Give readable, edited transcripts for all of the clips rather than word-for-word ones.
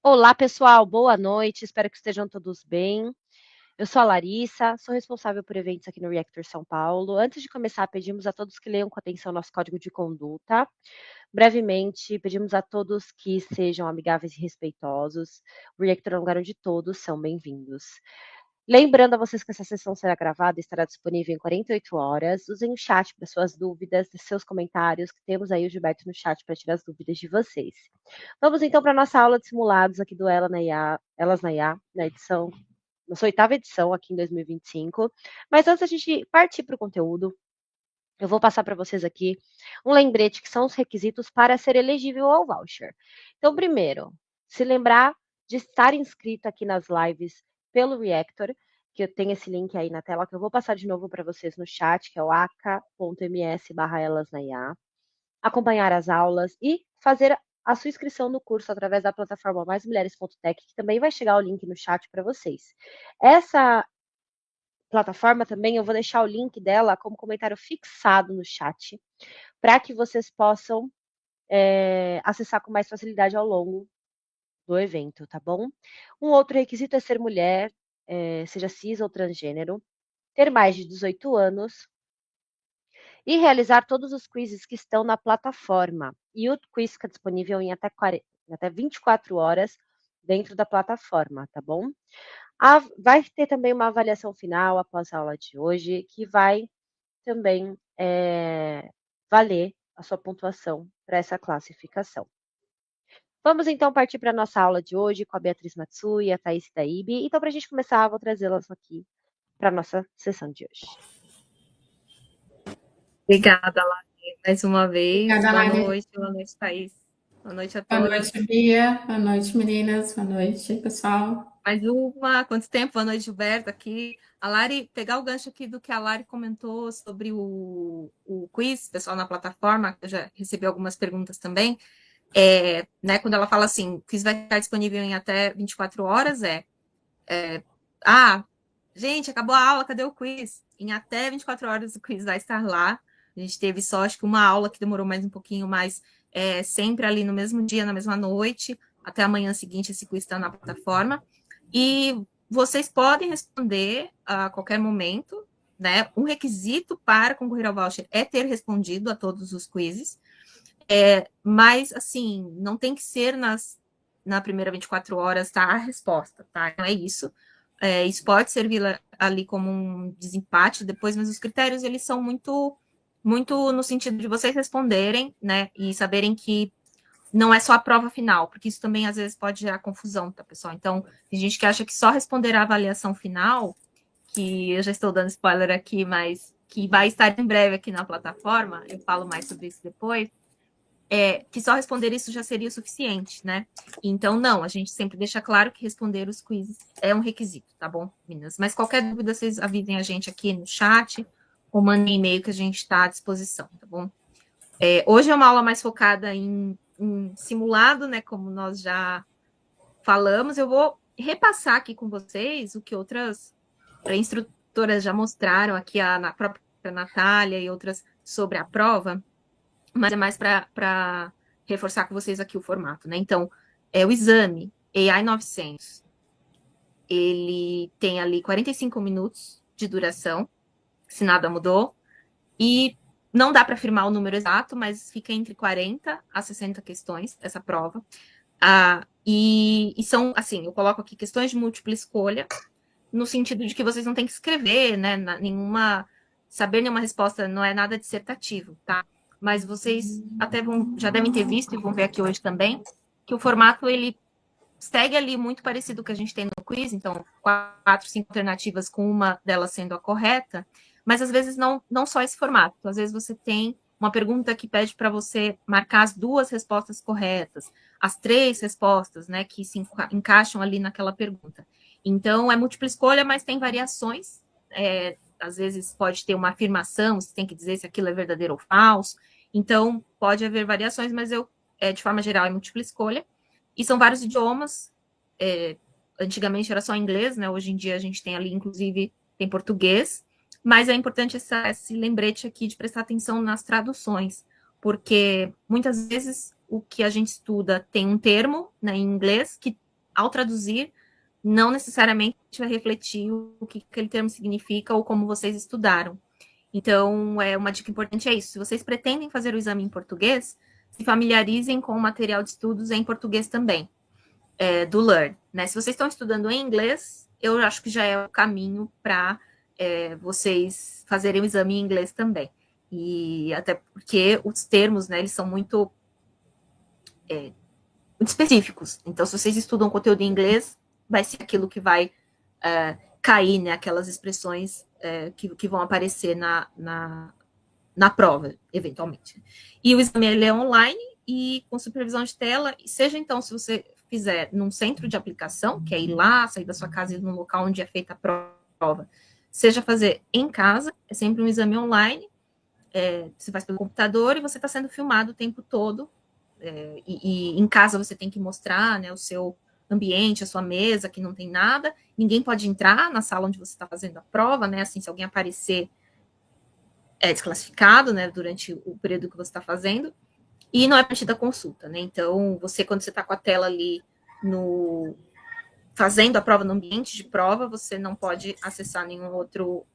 Olá, pessoal, boa noite, espero que estejam todos bem. Eu sou a Larissa, sou responsável por eventos aqui no Reactor São Paulo. Antes de começar, pedimos a todos que leiam com atenção nosso código de conduta. Brevemente, pedimos a todos que sejam amigáveis e respeitosos. O Reactor é um lugar onde todos são bem-vindos. Lembrando a vocês que essa sessão será gravada e estará disponível em 48 horas. Usem o chat para suas dúvidas, seus comentários, que temos aí o Gilberto no chat para tirar as dúvidas de vocês. Vamos então para a nossa aula de simulados aqui do Elas na IA, na edição, na sua oitava edição aqui em 2025. Mas antes da gente partir para o conteúdo, eu vou passar para vocês aqui um lembrete que são os requisitos para ser elegível ao voucher. Então, primeiro, se lembrar de estar inscrito aqui nas lives pelo Reactor, que eu tenho esse link aí na tela, que eu vou passar de novo para vocês no chat, que é o aka.ms/elasnaia. Acompanhar as aulas e fazer a sua inscrição no curso através da plataforma maismulheres.tech, que também vai chegar o link no chat para vocês. Essa plataforma também, eu vou deixar o link dela como comentário fixado no chat, para que vocês possam acessar com mais facilidade ao longo do evento, tá bom? Um outro requisito é ser mulher, seja cis ou transgênero, ter mais de 18 anos e realizar todos os quizzes que estão na plataforma. E o quiz fica disponível em até 24 horas dentro da plataforma, tá bom? Vai ter também uma avaliação final após a aula de hoje, que vai também valer a sua pontuação para essa classificação. Vamos então partir para a nossa aula de hoje com a Beatriz Matsui e a Thaís Taibi. Então, para a gente começar, vou trazê-las aqui para a nossa sessão de hoje. Obrigada, Lari, mais uma vez. Obrigada, Lari. Boa noite, Thaís. Boa noite a Boa todos. noite, Bia. Boa noite, meninas. Boa noite, pessoal. Mais uma, quanto tempo? Boa noite, Gilberto, aqui. A Lari, pegar o gancho aqui do que a Lari comentou sobre o quiz, pessoal, na plataforma, eu já recebi algumas perguntas também. Né, quando ela fala assim, o quiz vai estar disponível em até 24 horas, ah, gente, acabou a aula, cadê o quiz? Em até 24 horas o quiz vai estar lá. A gente teve só, acho que uma aula que demorou mais um pouquinho, mas sempre ali no mesmo dia, na mesma noite, até amanhã seguinte esse quiz está na plataforma. E vocês podem responder a qualquer momento, né? Um requisito para concorrer ao voucher é ter respondido a todos os quizzes, mas, assim, não tem que ser na primeira 24 horas, tá? A resposta, tá? Não é isso. Isso pode servir ali como um desempate depois, mas os critérios, eles são muito, muito no sentido de vocês responderem, né? E saberem que não é só a prova final, porque isso também às vezes pode gerar confusão, tá, pessoal? Então, tem gente que acha que só responder a avaliação final, que eu já estou dando spoiler aqui, mas que vai estar em breve aqui na plataforma, eu falo mais sobre isso depois, que só responder isso já seria o suficiente, né? Então, não, a gente sempre deixa claro que responder os quizzes é um requisito, tá bom, meninas? Mas qualquer dúvida, vocês avisem a gente aqui no chat ou mandem e-mail que a gente está à disposição, tá bom? Hoje é uma aula mais focada em simulado, né? Como nós já falamos, eu vou repassar aqui com vocês o que outras instrutoras já mostraram aqui, a própria Natália e outras sobre a prova, mas é mais para reforçar com vocês aqui o formato, né? Então, o exame AI 900, ele tem ali 45 minutos de duração, se nada mudou, e não dá para afirmar o número exato, mas fica entre 40 a 60 questões essa prova. E são, assim, eu coloco aqui questões de múltipla escolha, no sentido de que vocês não têm que escrever, né? Saber nenhuma resposta não é nada dissertativo, tá? Mas vocês até já devem ter visto, e vão ver aqui hoje também, que o formato, ele segue ali muito parecido com o que a gente tem no quiz, então 4, 5 alternativas com uma delas sendo a correta, mas às vezes não só esse formato, às vezes você tem uma pergunta que pede para você marcar as 2 respostas corretas, as 3 respostas, né, que se encaixam ali naquela pergunta. Então, é múltipla escolha, mas tem variações, às vezes pode ter uma afirmação, você tem que dizer se aquilo é verdadeiro ou falso, então pode haver variações, mas de forma geral, é múltipla escolha, e são vários idiomas. Antigamente era só inglês, né? Hoje em dia a gente tem ali, inclusive, tem português. Mas é importante esse lembrete aqui de prestar atenção nas traduções, porque muitas vezes o que a gente estuda tem um termo, né, em inglês que ao traduzir, não necessariamente vai refletir o que aquele termo significa ou como vocês estudaram. Então, uma dica importante é isso. Se vocês pretendem fazer o exame em português, se familiarizem com o material de estudos em português também, do Learn. Né? Se vocês estão estudando em inglês, eu acho que já é o caminho para vocês fazerem o exame em inglês também. E até porque os termos, né, eles são muito específicos. Então, se vocês estudam conteúdo em inglês, vai ser aquilo que vai cair, né, aquelas expressões que vão aparecer na prova, eventualmente. E o exame ele é online e com supervisão de tela, seja então se você fizer num centro de aplicação, que é ir lá, sair da sua casa e ir no local onde é feita a prova, seja fazer em casa, é sempre um exame online, você faz pelo computador e você está sendo filmado o tempo todo, e em casa você tem que mostrar, né, o seu ambiente, a sua mesa, que não tem nada, ninguém pode entrar na sala onde você está fazendo a prova, né, assim, se alguém aparecer, é desclassificado, né, durante o período que você está fazendo, e não é permitida a consulta, né, então você, quando você está com a tela ali fazendo a prova no ambiente de prova, você não pode acessar nenhum outro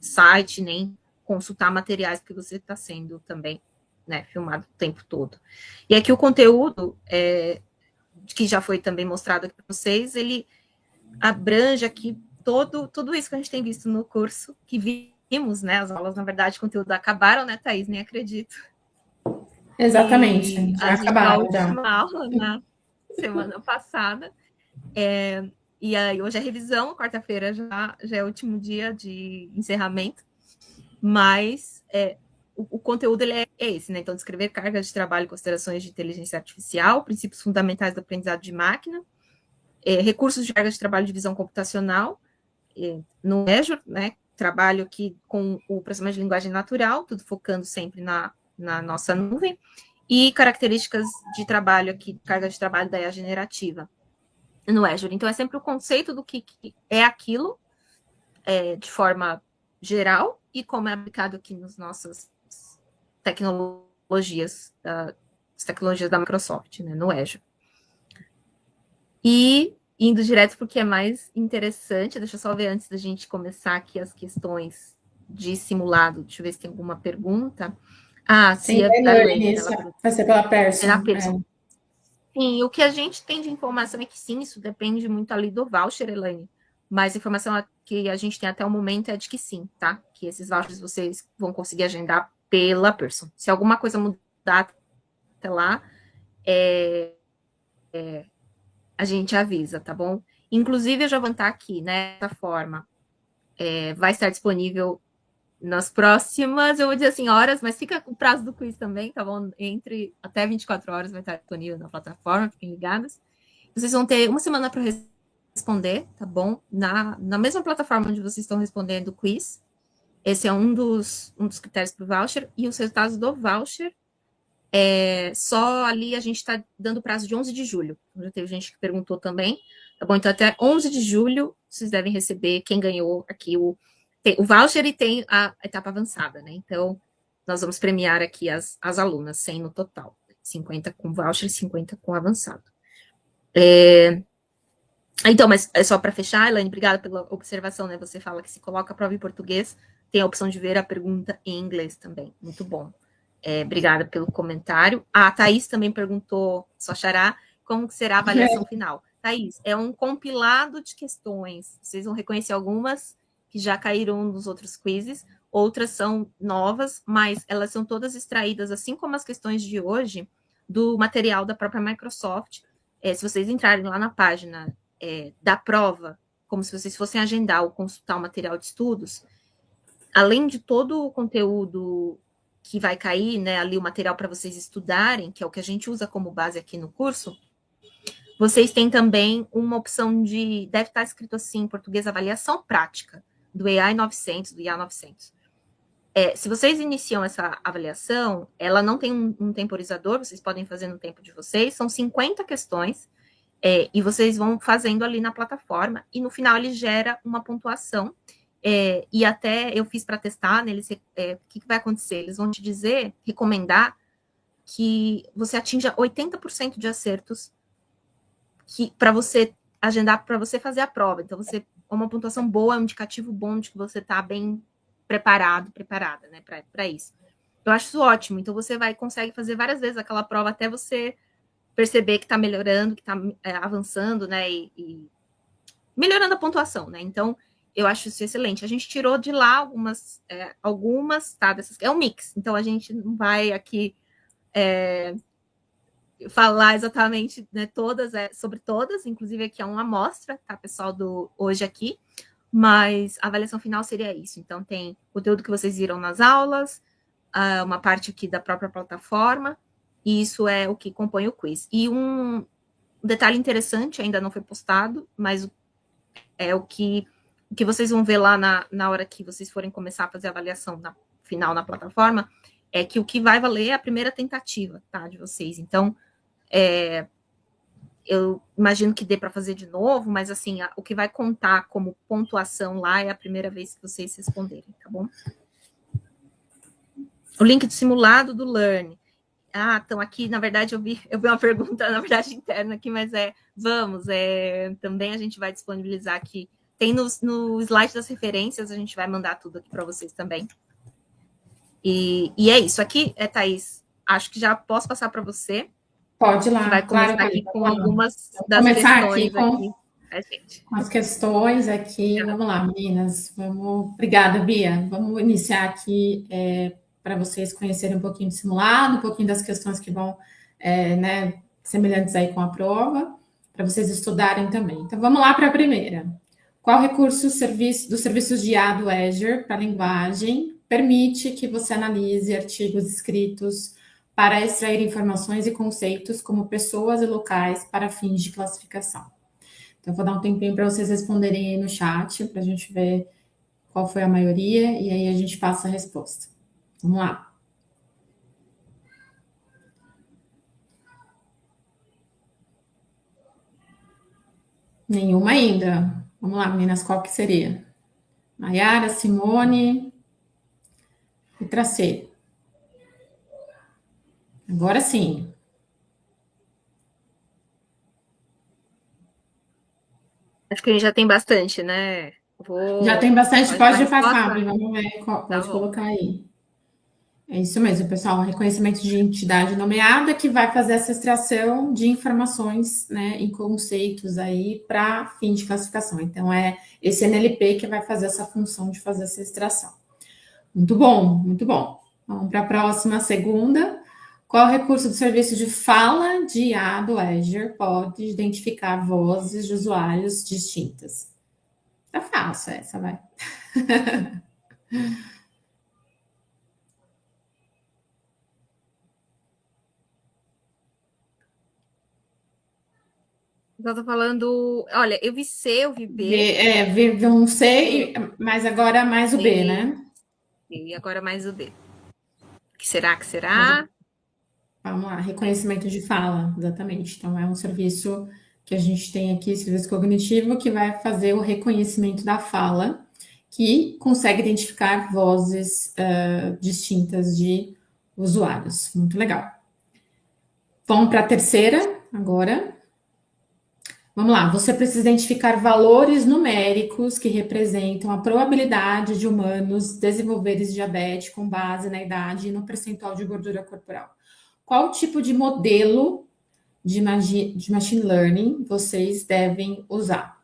site, nem consultar materiais, porque você está sendo também, né, filmado o tempo todo. E aqui o conteúdo, que já foi também mostrado aqui para vocês, ele abrange aqui tudo isso que a gente tem visto no curso, que vimos, né, as aulas, na verdade, conteúdo acabaram, né, Thaís? Nem acredito. Exatamente, E já a acabaram já. última aula, na semana passada, e aí hoje é revisão, quarta-feira já é o último dia de encerramento, mas o conteúdo ele é esse, né? Então, descrever cargas de trabalho e considerações de inteligência artificial, princípios fundamentais do aprendizado de máquina, recursos de carga de trabalho de visão computacional, no Azure, né? Trabalho aqui com o processamento de linguagem natural, tudo focando sempre na nossa nuvem, e características de trabalho aqui, carga de trabalho da IA generativa no Azure. Então, é sempre o conceito do que é aquilo, de forma geral, e como é aplicado aqui nas nossas tecnologias, as tecnologias da Microsoft, né, no Azure. E indo direto porque é mais interessante, deixa eu só ver antes da gente começar aqui as questões de simulado, deixa eu ver se tem alguma pergunta. Tem Se a Elaine, isso, vai ser pela Pearson. Sim, o que a gente tem de informação é que sim, isso depende muito ali do voucher, Elaine. Mas a informação que a gente tem até o momento é de que sim, tá? Que esses vouchers vocês vão conseguir agendar pela Pearson. Se alguma coisa mudar até lá, a gente avisa, tá bom? Inclusive, eu já vou estar aqui, né? Dessa forma, vai estar disponível nas próximas, eu vou dizer assim, horas, mas fica o prazo do quiz também, tá bom? Entre até 24 horas vai estar disponível na plataforma, fiquem ligados. Vocês vão ter uma semana para responder, tá bom? Na mesma plataforma onde vocês estão respondendo o quiz. Esse é um dos critérios para o voucher. E os resultados do voucher, só ali a gente está dando prazo de 11 de julho. Já teve gente que perguntou também. Tá bom? Então, até 11 de julho, vocês devem receber quem ganhou aqui o voucher e tem a etapa avançada, né? Então, nós vamos premiar aqui as alunas, 100 no total. 50 com voucher e 50 com avançado. Então, mas é só para fechar, Elaine, obrigada pela observação, né? Você fala que se coloca a prova em português, tem a opção de ver a pergunta em inglês também. Muito bom. Obrigada pelo comentário. A Thaís também perguntou, só xará, como será a avaliação final. Thaís, é um compilado de questões. Vocês vão reconhecer algumas que já caíram nos outros quizzes, outras são novas, mas elas são todas extraídas, assim como as questões de hoje, do material da própria Microsoft. Se vocês entrarem lá na página da prova, como se vocês fossem agendar ou consultar o material de estudos, além de todo o conteúdo que vai cair, né, ali o material para vocês estudarem, que é o que a gente usa como base aqui no curso, vocês têm também uma opção deve estar escrito assim em português, avaliação prática, do AI 900, do IA 900. Se vocês iniciam essa avaliação, ela não tem um temporizador, vocês podem fazer no tempo de vocês, são 50 questões, e vocês vão fazendo ali na plataforma, e no final ele gera uma pontuação, e até eu fiz para testar, né, o que vai acontecer? Eles vão te recomendar que você atinja 80% de acertos para você agendar para você fazer a prova. Então, uma pontuação boa é um indicativo bom de que você está bem preparada, né, para isso. Eu acho isso ótimo. Então, você consegue fazer várias vezes aquela prova até você perceber que está melhorando, que está avançando, né, e melhorando a pontuação, né? Então, eu acho isso excelente. A gente tirou de lá algumas, tá? Dessas, é um mix. Então, a gente não vai aqui falar exatamente, né, sobre todas, inclusive aqui é uma amostra, tá, pessoal, do hoje aqui, mas a avaliação final seria isso. Então, tem o conteúdo que vocês viram nas aulas, uma parte aqui da própria plataforma, e isso é o que compõe o quiz. E um detalhe interessante, ainda não foi postado, mas é o que vocês vão ver lá na hora que vocês forem começar a fazer a avaliação final na plataforma, é que o que vai valer é a primeira tentativa, tá, de vocês. Então, eu imagino que dê para fazer de novo, mas assim, o que vai contar como pontuação lá é a primeira vez que vocês responderem, tá bom? O link do simulado do Learn. Então aqui, na verdade, eu vi uma pergunta, na verdade, interna aqui, mas também a gente vai disponibilizar aqui. Tem no slide das referências, a gente vai mandar tudo aqui para vocês também. E é isso. Aqui, Thaís, acho que já posso passar para você. Pode ir lá. Que vai começar claro, aqui com algumas das começar questões aqui. Com as questões aqui. Vamos lá, meninas. Obrigada, Bia. Vamos iniciar aqui para vocês conhecerem um pouquinho do simulado, um pouquinho das questões que vão, né, semelhantes aí com a prova, para vocês estudarem também. Então, vamos lá para a primeira. Qual recurso dos serviços de IA do Azure para linguagem permite que você analise artigos escritos para extrair informações e conceitos como pessoas e locais para fins de classificação? Então, eu vou dar um tempinho para vocês responderem aí no chat, para a gente ver qual foi a maioria, e aí a gente passa a resposta. Vamos lá. Nenhuma ainda. Vamos lá, meninas, qual que seria? Maiara, Simone, letra C. Agora sim. Acho que a gente já tem bastante, né? Já tem bastante, pode passar, resposta? vamos ver, pode Tá colocar aí. É isso mesmo, pessoal, reconhecimento de entidade nomeada que vai fazer essa extração de informações, né, em conceitos aí para fim de classificação. Então, é esse NLP que vai fazer essa função de fazer essa extração. Muito bom, muito bom. Vamos para a próxima, segunda. Qual recurso do serviço de fala de IA do Azure pode identificar vozes de usuários distintas? Tá fácil essa, vai. Eu tô falando. Olha, eu vi C, eu vi B. Vi um C, mas agora mais o B, né? E agora mais o B. O que será? Que será? Vamos lá, reconhecimento de fala, exatamente. Então, é um serviço que a gente tem aqui, serviço cognitivo, que vai fazer o reconhecimento da fala, que consegue identificar vozes distintas de usuários. Muito legal. Vamos para a terceira agora. Vamos lá, você precisa identificar valores numéricos que representam a probabilidade de humanos desenvolverem diabetes com base na idade e no percentual de gordura corporal. Qual tipo de modelo de machine learning vocês devem usar?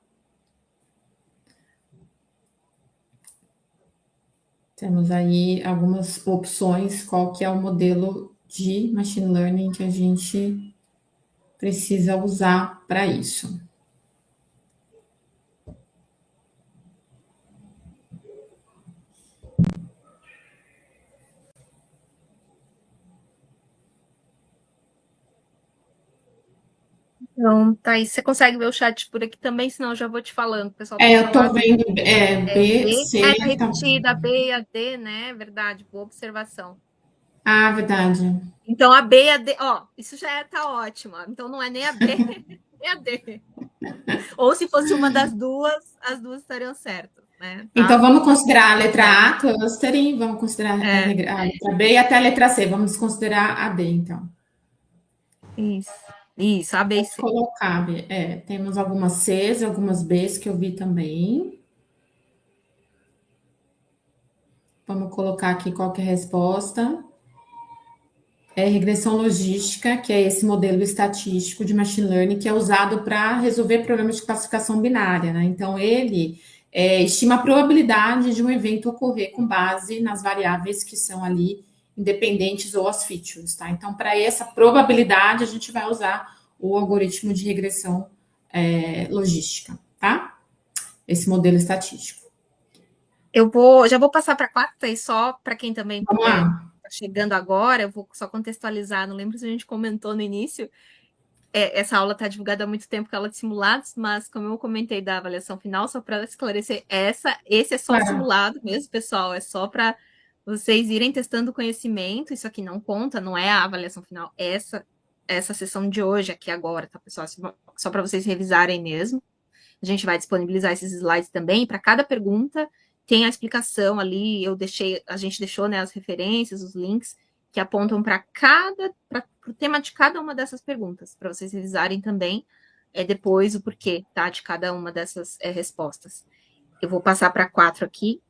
Temos aí algumas opções, qual que é o modelo de machine learning que a gente precisa usar para isso. Então, Thaís, você consegue ver o chat por aqui também, senão eu já vou te falando. O pessoal Eu estou falando. vendo B, C. Tá repetida, a B e a D, né? Verdade, boa observação. Ah, verdade. Então, a B e a D, isso já tá ótimo. Então, não é nem a B, nem a D. Ou se fosse uma das duas, as duas estariam certas, né? Tá? Então, vamos considerar a letra A, clustering, vamos considerar a letra B e até a letra C. Vamos desconsiderar a D, então. Isso. Isso, A, B e Pode C. colocar, temos algumas Cs, algumas Bs que eu vi também. Vamos colocar aqui qual que é a resposta. É regressão logística, que é esse modelo estatístico de machine learning que é usado para resolver problemas de classificação binária, né? Então, ele estima a probabilidade de um evento ocorrer com base nas variáveis que são ali independentes ou as features, tá? Então, para essa probabilidade, a gente vai usar o algoritmo de regressão logística, tá? Esse modelo estatístico. Já vou passar para a quarta, e só para quem também Vamos lá. está chegando agora, eu vou só contextualizar, não lembro se a gente comentou no início, essa aula está divulgada há muito tempo, que é aula de simulados, mas como eu comentei da avaliação final, só para esclarecer, esse é só o simulado mesmo, pessoal, é só para vocês irem testando o conhecimento, isso aqui não conta, não é a avaliação final, essa sessão de hoje aqui agora, tá, pessoal? Só para vocês revisarem mesmo. A gente vai disponibilizar esses slides também. Para cada pergunta, tem a explicação ali. A gente deixou, né, as referências, os links que apontam para o tema de cada uma dessas perguntas, para vocês revisarem também depois o porquê, tá, de cada uma dessas respostas. Eu vou passar para 4 aqui.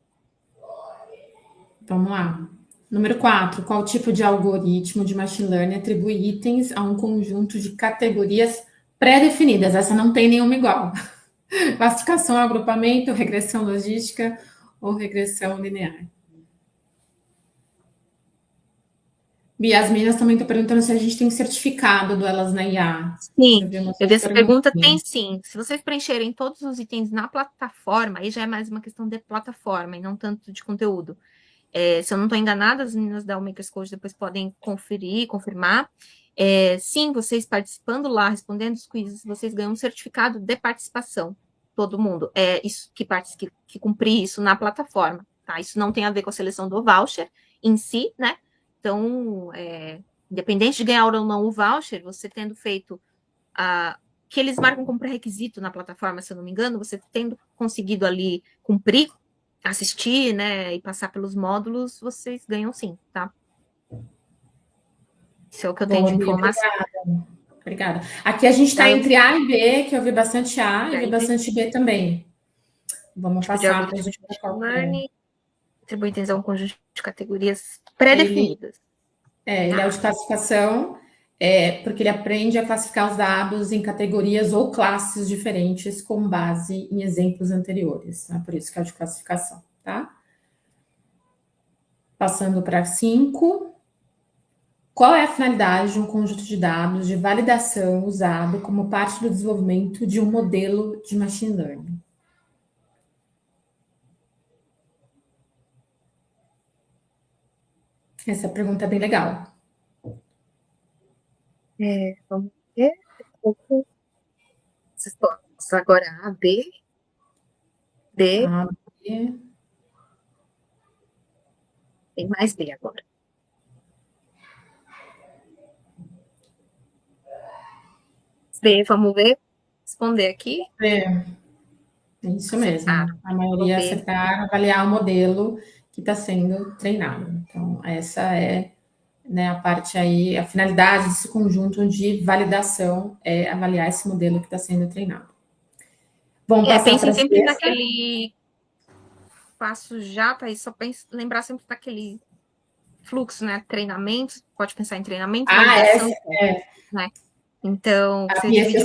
Vamos lá. Número 4. Qual tipo de algoritmo de machine learning atribui itens a um conjunto de categorias pré-definidas? Essa não tem nenhuma igual. Classificação, agrupamento, regressão logística ou regressão linear? Bia, as meninas também estão perguntando se a gente tem certificado do Elas na IA. Sim, eu vi essa pergunta, perguntinhas. tem sim. Se vocês preencherem todos os itens na plataforma, aí já é mais uma questão de plataforma e não tanto de conteúdo. Se eu não estou enganada, as meninas da Makers Code depois podem conferir, confirmar. Sim, vocês participando lá, respondendo os quizzes, vocês ganham um certificado de participação. Todo mundo. Isso que cumprir isso na plataforma. Tá? Isso não tem a ver com a seleção do voucher em si, né? Então, independente de ganhar ou não o voucher, você tendo feito que eles marcam como pré-requisito na plataforma, se eu não me engano, você tendo conseguido ali cumprir, assistir, né, e passar pelos módulos, vocês ganham sim, tá? Isso é o que eu tenho de informação. Obrigada. Aqui a gente está entre A e B, que eu vi bastante A e vi bastante B também. Vamos passar para a gente ver qual é. Atribui itens a um conjunto de categorias pré-definidas. Ele é o de classificação, porque ele aprende a classificar os dados em categorias ou classes diferentes com base em exemplos anteriores. Tá? Por isso que é o de classificação, tá? Passando para 5. Qual é a finalidade de um conjunto de dados de validação usado como parte do desenvolvimento de um modelo de machine learning? Essa pergunta é bem legal. Vamos ver. Agora A, B. B. A, B. Tem mais B agora. B, vamos ver. Responder aqui. É isso mesmo. A maioria acertaram, avaliar o modelo que está sendo treinado. Então, essa é, né, a parte aí, a finalidade desse conjunto de validação é avaliar esse modelo que está sendo treinado. Vamos passar para sempre naquele passo já, Thaís, só lembrar sempre daquele fluxo, né? Treinamento, pode pensar em treinamento, validação, né? Então, você divide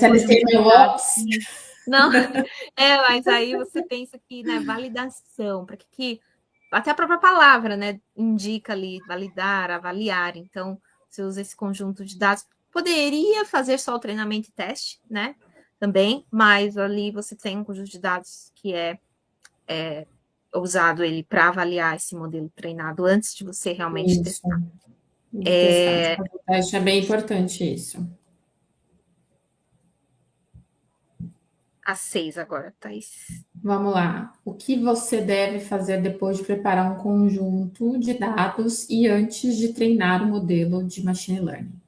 Não, mas aí você pensa que, né, validação, para que até a própria palavra, né, indica ali validar, avaliar. Então, você usa esse conjunto de dados. Poderia fazer só o treinamento e teste, né? Também, mas ali você tem um conjunto de dados que é usado ele para avaliar esse modelo treinado antes de você realmente testar. É bem importante isso. A 6 agora, Thaís. Vamos lá. O que você deve fazer depois de preparar um conjunto de dados e antes de treinar o modelo de machine learning?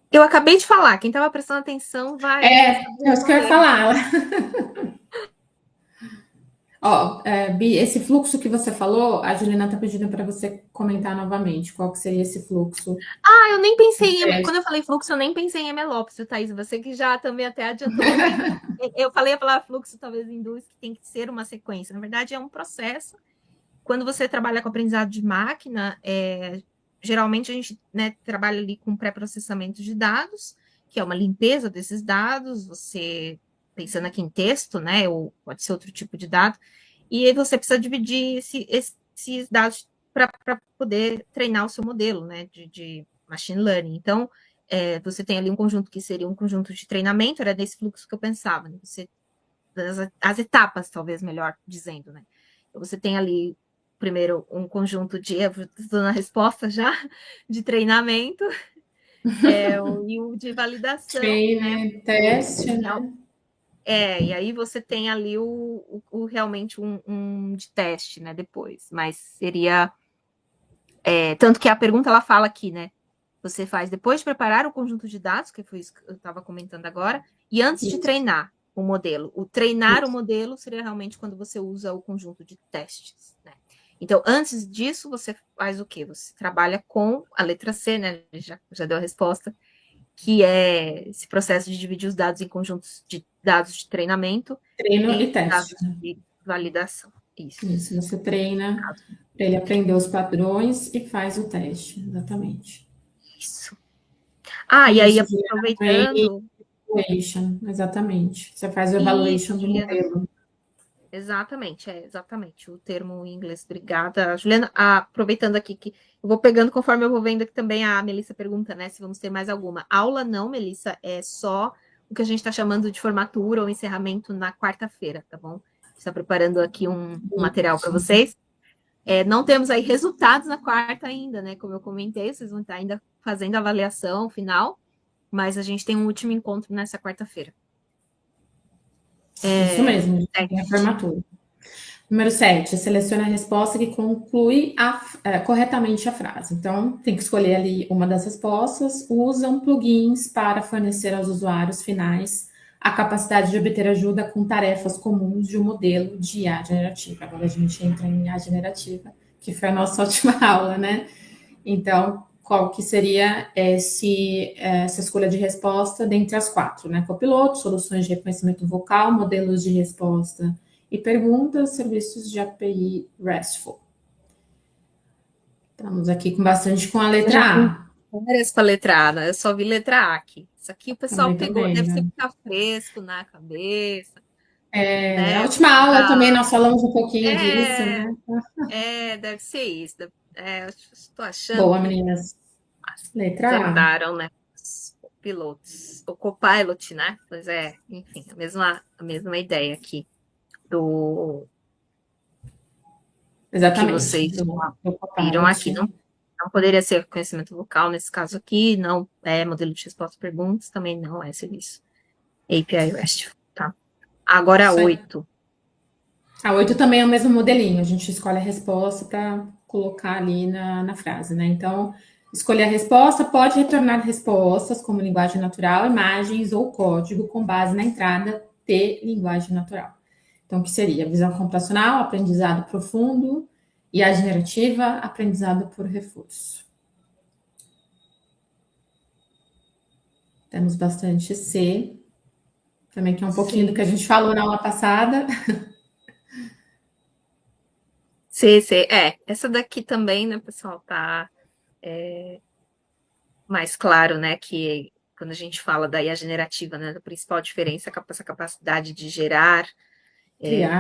Eu acabei de falar, quem estava prestando atenção vai. É isso que eu ia falar. Ó, Bi, esse fluxo que você falou, a Juliana está pedindo para você comentar novamente. Qual que seria esse fluxo? Eu nem pensei em... Quando eu falei fluxo, eu nem pensei em MLOps, Thaís. Você que já também até adiantou. Eu falei a palavra fluxo, talvez induz que tem que ser uma sequência. Na verdade, é um processo. Quando você trabalha com aprendizado de máquina, geralmente a gente, né, trabalha ali com pré-processamento de dados, que é uma limpeza desses dados, você pensando aqui em texto, né, ou pode ser outro tipo de dado, e aí você precisa dividir esses dados para poder treinar o seu modelo, né, de machine learning. Então, você tem ali um conjunto que seria um conjunto de treinamento, era desse fluxo que eu pensava, né, as etapas, talvez melhor dizendo, né. Então, você tem ali primeiro um conjunto de, estou na resposta já, de treinamento, e o de validação, né? Teste, né? E aí você tem ali realmente um de teste, né? Depois, mas seria tanto que a pergunta ela fala aqui, né? Você faz depois de preparar o conjunto de dados, que foi isso que eu estava comentando agora, e antes de treinar o modelo. O treinar o modelo seria realmente quando você usa o conjunto de testes, né? Então, antes disso, você faz o quê? Você trabalha com a letra C, né? Já deu a resposta, que é esse processo de dividir os dados em conjuntos de dados de treinamento Treino e e teste. dados de validação. Isso, você treina para ele aprender os padrões e faz o teste, exatamente. Isso. E aí, Isso, aproveitando... Evaluation, exatamente. Você faz o evaluation do modelo. Exatamente, o termo em inglês. Obrigada, Juliana. Aproveitando aqui que eu vou pegando conforme eu vou vendo que também a Melissa pergunta, né, se vamos ter mais alguma. Aula não, Melissa, é só o que a gente está chamando de formatura ou encerramento na quarta-feira, tá bom? Está preparando aqui um material para vocês. Não temos aí resultados na quarta ainda, né? Como eu comentei, vocês vão estar ainda fazendo a avaliação final, mas a gente tem um último encontro nessa quarta-feira. Isso mesmo, tem a formatura. Número 7, selecione a resposta que conclui corretamente a frase. Então, tem que escolher ali uma das respostas. Usam plugins para fornecer aos usuários finais a capacidade de obter ajuda com tarefas comuns de um modelo de IA generativa. Agora a gente entra em IA generativa, que foi a nossa última aula, né? Então, qual que seria essa escolha de resposta dentre as 4, né? Copiloto, soluções de reconhecimento vocal, modelos de resposta e perguntas, serviços de API RESTful. Estamos aqui com a letra A. Várias com a letra A, né? Eu só vi letra A aqui. Isso aqui o pessoal pegou, também, deve né? ser ficar fresco na cabeça. Na última aula também nós falamos um pouquinho disso, né? Deve ser isso. Estou achando Boa, que meninas. Letra A. andaram, né? Os pilotos. O copilot, né? Pois enfim, a mesma ideia aqui do Exatamente. que vocês do viram aqui. Copilot. Não poderia ser reconhecimento vocal nesse caso aqui, não é modelo de resposta a perguntas, também não é serviço API REST, tá? Agora a 8. A 8 também é o mesmo modelinho, a gente escolhe a resposta para colocar ali na frase, né? Então, escolher a resposta pode retornar respostas como linguagem natural, imagens ou código com base na entrada de linguagem natural. Então, que seria visão computacional, aprendizado profundo, IA generativa, aprendizado por reforço. Temos bastante C, também que é um pouquinho do que a gente falou na aula passada. C. Essa daqui também, né, pessoal, tá mais claro, né, que quando a gente fala da IA generativa, né, a principal diferença é essa capacidade de gerar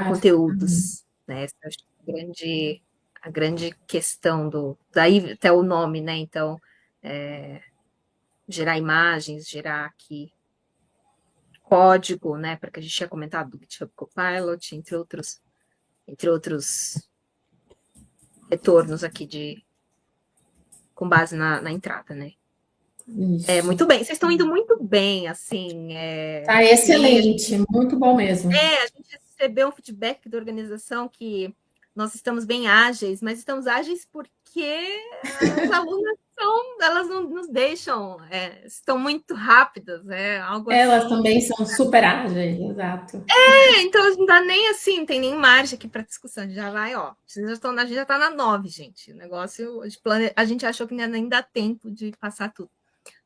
conteúdos, né, essa é a grande questão daí até o nome, né, então, gerar imagens, gerar aqui código, né, para que a gente tinha comentado do GitHub Copilot, entre outros retornos aqui com base na entrada, né? Isso. Muito bem, vocês estão indo muito bem, assim. Tá excelente, muito bom mesmo. A gente recebeu um feedback da organização que nós estamos bem ágeis, mas estamos ágeis porque os alunos são elas não nos deixam, estão muito rápidas, algo Elas assim. também são super ágeis, exato. Então não dá nem assim, não tem nem margem aqui para discussão. Já vai, ó. A gente já está na 9, gente. O negócio a gente achou que nem dá tempo de passar tudo.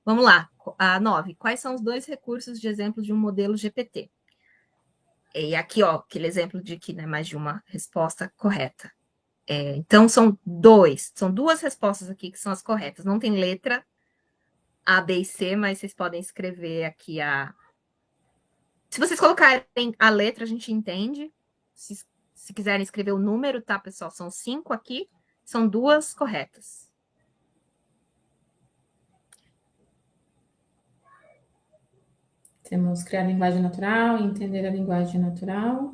Vamos lá, a 9. Quais são os 2 recursos de exemplo de um modelo GPT? E aqui, ó, aquele exemplo de que né, mais de uma resposta correta. Então, são 2 respostas aqui que são as corretas. Não tem letra A, B e C, mas vocês podem escrever aqui a. Se vocês colocarem a letra, a gente entende. Se quiserem escrever o número, tá, pessoal? São 5 aqui, são 2 corretas. Temos criar linguagem natural, entender a linguagem natural.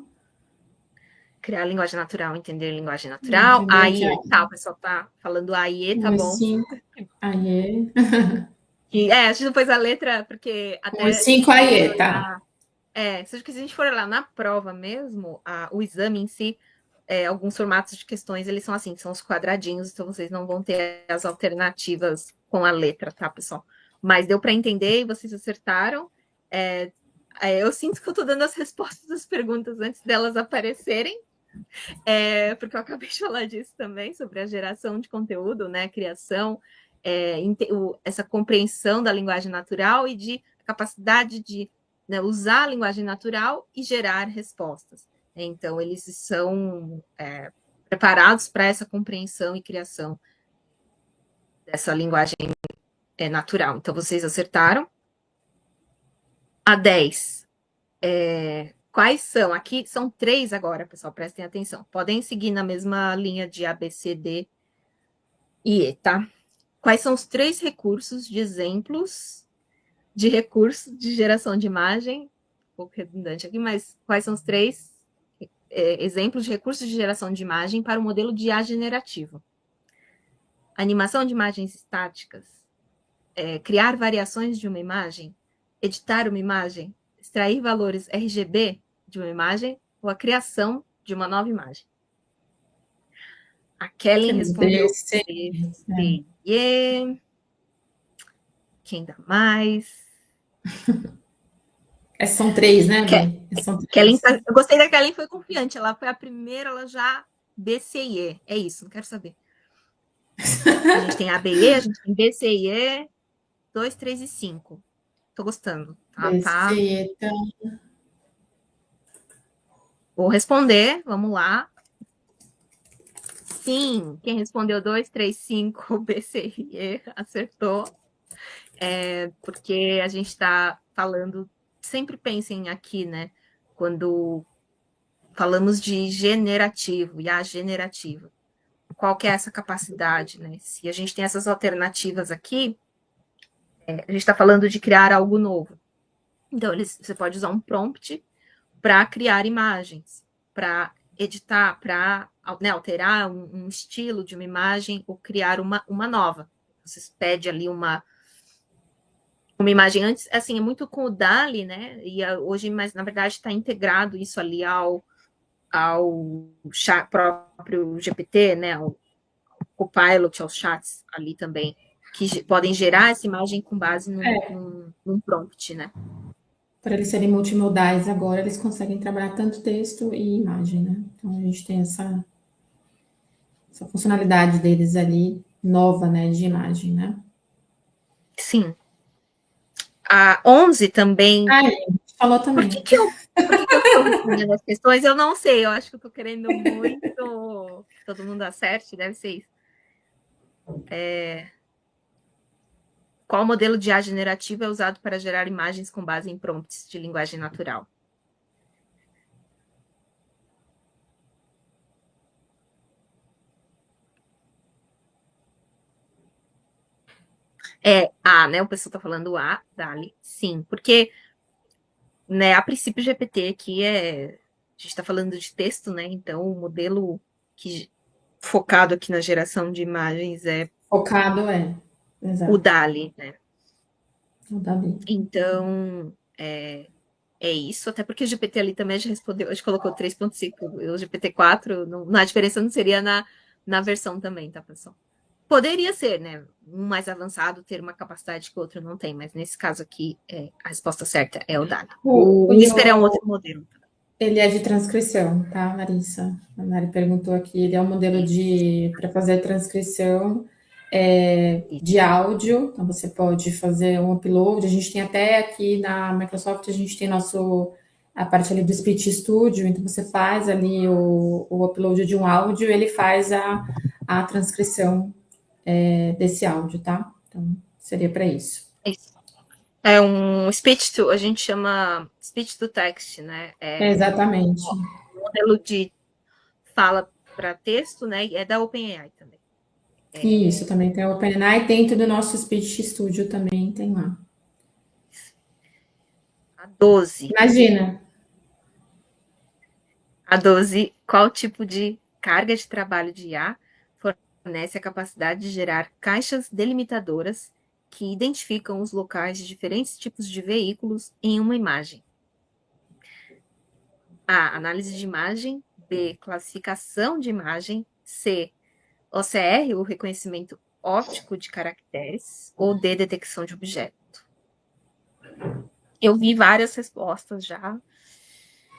Criar linguagem natural, entender linguagem natural. Aí, tá, o pessoal tá falando aí, tá bom. 5, aí. A gente não pôs a letra, porque até. 5 aí, tá. Se a gente for lá na prova mesmo, o exame em si, alguns formatos de questões, eles são assim, são os quadradinhos, então vocês não vão ter as alternativas com a letra, tá, pessoal? Mas deu para entender e vocês acertaram. Eu sinto que eu estou dando as respostas das perguntas antes delas aparecerem, porque eu acabei de falar disso também, sobre a geração de conteúdo, né, a criação, essa compreensão da linguagem natural e de capacidade de usar a linguagem natural e gerar respostas. Então, eles são preparados para essa compreensão e criação dessa linguagem natural. Então, vocês acertaram. A 10. Quais são? Aqui são 3 agora, pessoal, prestem atenção. Podem seguir na mesma linha de A, B, C, D e E, tá? Quais são os 3 recursos de exemplos de recurso de geração de imagem? Um pouco redundante aqui, mas quais são os 3 exemplos de recursos de geração de imagem para o modelo de IA generativo? Animação de imagens estáticas, criar variações de uma imagem, editar uma imagem, extrair valores RGB de uma imagem ou a criação de uma nova imagem. A Kellen respondeu C, D, E. Quem dá mais? São 3, né, São 3. Eu gostei da Kellen, foi confiante. Ela foi a primeira, ela já B, C e E. É isso, não quero saber. A gente tem A, B e E, a gente tem B, C e E, 2, 3 e 5. Tô gostando. Tá. Vou responder, vamos lá. Sim, quem respondeu 2, 3, 5, B, C e E acertou. Porque a gente está falando, sempre pensem aqui, né? Quando falamos de generativo e a generativo. Qual que é essa capacidade, né? Se a gente tem essas alternativas aqui, a gente está falando de criar algo novo. Então, você pode usar um prompt para criar imagens, para editar, para alterar um estilo de uma imagem ou criar uma nova. Você pede ali uma imagem antes, assim, é muito com o DALL-E, né? E hoje, mas na verdade está integrado isso ali ao chat, próprio GPT, né? Ao Copilot, aos chats ali também, que podem gerar essa imagem com base num prompt, né? Para eles serem multimodais agora, eles conseguem trabalhar tanto texto e imagem, né? Então a gente tem essa funcionalidade deles ali, nova, né, de imagem, né? Sim. A 11 também. Falou também. Por que eu estou respondendo as questões? Eu não sei, eu acho que eu estou querendo muito que todo mundo acerte, deve ser isso. Qual modelo de IA generativo é usado para gerar imagens com base em prompts de linguagem natural? Né? O pessoal está falando DALL-E, sim, porque, né, a princípio GPT aqui a gente está falando de texto, né? Então o modelo focado aqui na geração de imagens focado o DALL-E, né? O DALL-E. Então é isso, até porque o GPT ali também já respondeu, a gente colocou 3.5, o GPT-4, a diferença não seria na versão também, tá, pessoal? Poderia ser, né? Um mais avançado ter uma capacidade que o outro não tem, mas nesse caso aqui, a resposta certa é o dado. O Whisper é um outro modelo. Ele é de transcrição, tá, Larissa? A Mari perguntou aqui, ele é um modelo para fazer transcrição de áudio, então você pode fazer um upload, a gente tem até aqui na Microsoft, a gente tem a parte ali do Speech Studio, então você faz ali o upload de um áudio, ele faz a transcrição desse áudio, tá? Então, seria para isso. Isso. É um speech to, a gente chama speech to text, né? Exatamente. Um modelo de fala para texto, né? É da OpenAI também. Isso, também tem o OpenAI, dentro do nosso Speech Studio também tem lá. A 12. Imagina. A 12, qual tipo de carga de trabalho de IA fornece a capacidade de gerar caixas delimitadoras que identificam os locais de diferentes tipos de veículos em uma imagem? A. Análise de imagem. B. Classificação de imagem. C. OCR, o reconhecimento óptico de caracteres. Ou D. Detecção de objeto. Eu vi várias respostas já.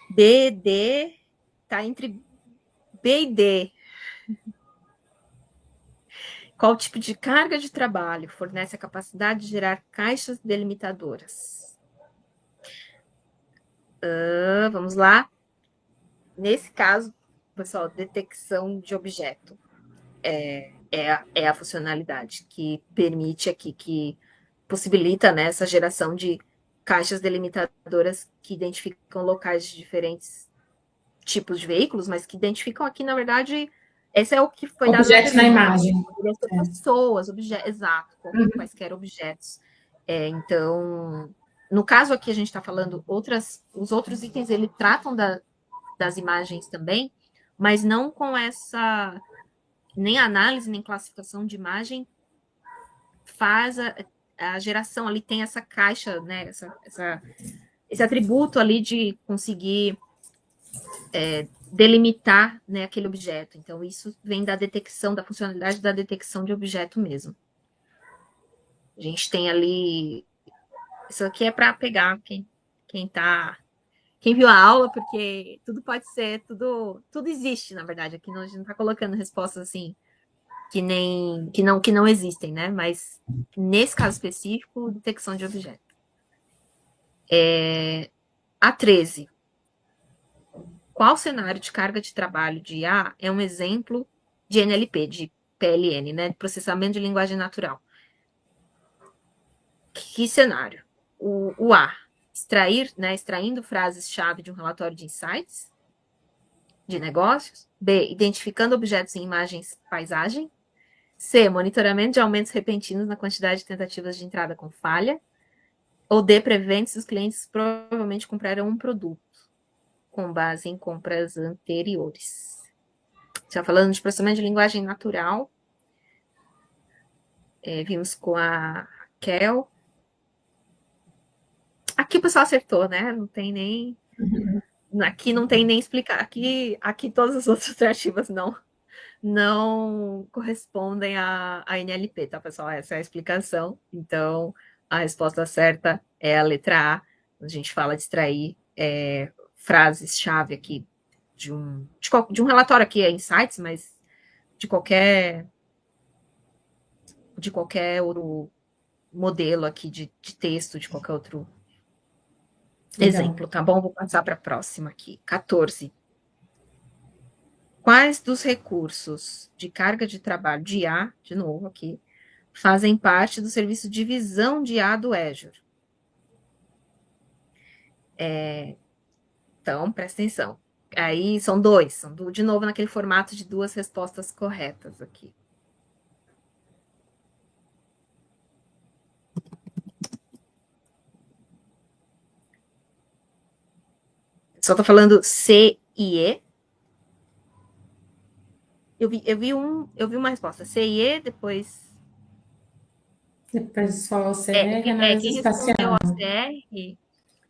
B, D, tá entre B e D. Qual tipo de carga de trabalho fornece a capacidade de gerar caixas delimitadoras? Vamos lá. Nesse caso, pessoal, detecção de objeto é a funcionalidade que permite aqui, que possibilita, né, essa geração de caixas delimitadoras que identificam locais de diferentes tipos de veículos, mas que identificam aqui, na verdade, esse é o que foi dado na Objetos na pergunta. imagem. Poderiam ser pessoas, objetos, exato, quaisquer objetos. Então, no caso aqui, a gente está falando os outros itens, ele tratam das imagens também, mas não com essa, nem análise, nem classificação de imagem faz a geração ali, tem essa caixa, né, esse atributo ali de conseguir delimitar, né, aquele objeto. Então, isso vem da detecção, da funcionalidade da detecção de objeto mesmo. A gente tem ali. Isso aqui é para pegar quem viu a aula, porque tudo pode ser, tudo existe, na verdade. Aqui a gente não está colocando respostas assim que não existem, né? Mas nesse caso específico, detecção de objeto. A 13. Qual cenário de carga de trabalho de IA é um exemplo de NLP, de PLN, né? Processamento de linguagem natural. Que cenário? O A, extraindo frases-chave de um relatório de insights de negócios. B, identificando objetos em imagens paisagem. C, monitoramento de aumentos repentinos na quantidade de tentativas de entrada com falha. Ou D, prevendo se os clientes provavelmente comprarão um produto com base em compras anteriores. Já falando de processamento de linguagem natural, vimos com a Raquel. Aqui o pessoal acertou, né? Não tem nem. Aqui não tem nem explicar. Aqui todas as outras alternativas não correspondem à NLP, tá, pessoal? Essa é a explicação. Então, a resposta certa é a letra A. A gente fala de extrair frases-chave aqui de um relatório aqui, é Insights, mas de qualquer outro modelo aqui de texto, de qualquer outro exemplo, tá bom? Vou passar para a próxima aqui. 14. Quais dos recursos de carga de trabalho de IA, de novo aqui, fazem parte do serviço de visão de IA do Azure? Então, presta atenção. Aí são dois, de novo naquele formato de duas respostas corretas aqui. Só estou falando C e E. Eu vi uma resposta. C e E, depois. Depois só OCR, análise Quem espacial. respondeu OCR.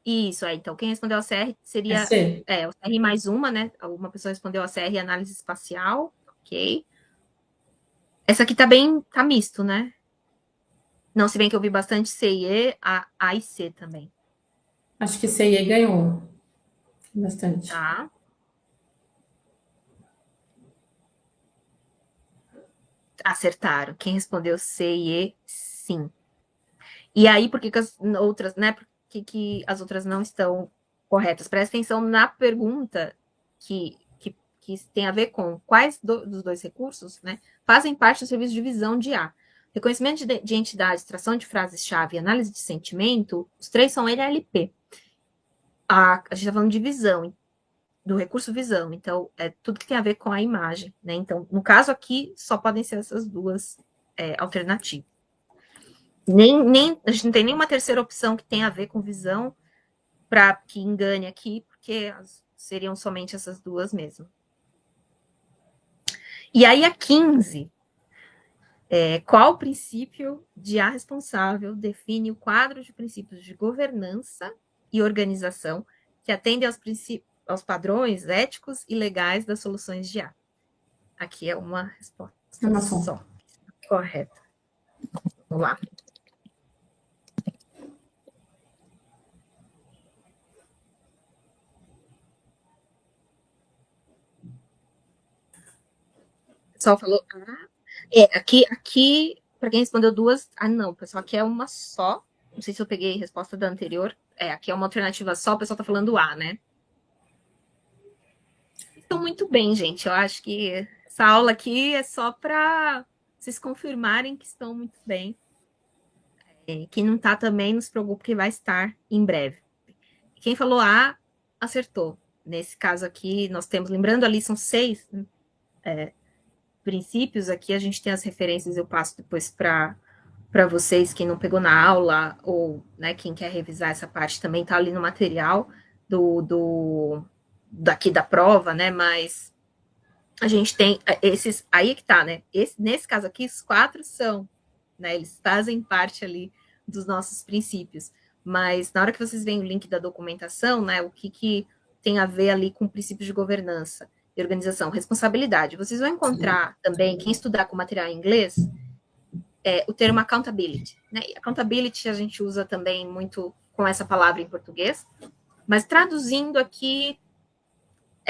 Isso, então quem respondeu OCR seria. C. OCR mais uma, né? Uma pessoa respondeu OCR e análise espacial. Ok. Essa aqui tá misto, né? Não, se bem que eu vi bastante C e E, A e C também. Acho que CIE ganhou bastante. Tá? Acertaram. Quem respondeu C e E, sim. E aí, por que, que as outras, né? Por que as outras não estão corretas? Presta atenção na pergunta que tem a ver com quais dos dois recursos, né, fazem parte do serviço de visão de A. Reconhecimento de entidades, extração de frases-chave e análise de sentimento, os três são LLP. A gente está falando de visão, do recurso visão, então é tudo que tem a ver com a imagem, né? Então, no caso aqui, só podem ser essas duas alternativas. A gente não tem nenhuma terceira opção que tenha a ver com visão para que engane aqui, porque seriam somente essas duas mesmo. E aí a 15, qual princípio de A responsável define o quadro de princípios de governança e organização que atendem aos padrões éticos e legais das soluções de A? Aqui é uma resposta só. Correta. Vamos lá. O pessoal falou aqui para quem respondeu duas, não, pessoal, aqui é uma só. Não sei se eu peguei a resposta da anterior. Aqui é uma alternativa só, o pessoal tá falando A, né? Então, muito bem, gente. Eu acho que essa aula aqui é só para vocês confirmarem que estão muito bem. Quem não tá também, não se preocupe que vai estar em breve. Quem falou A, acertou. Nesse caso aqui, nós temos, lembrando ali, são 6 princípios. Aqui a gente tem as referências, eu passo depois para vocês, quem não pegou na aula, ou né, quem quer revisar essa parte também, tá ali no material daqui da prova, né? Mas a gente tem esses, aí que tá, né? Nesse caso aqui, os 4 são, né? Eles fazem parte ali dos nossos princípios. Mas na hora que vocês veem o link da documentação, né? O que tem a ver ali com princípios de governança e organização, responsabilidade. Vocês vão encontrar também, quem estudar com material em inglês, o termo accountability, né? E accountability a gente usa também muito com essa palavra em português, mas traduzindo aqui,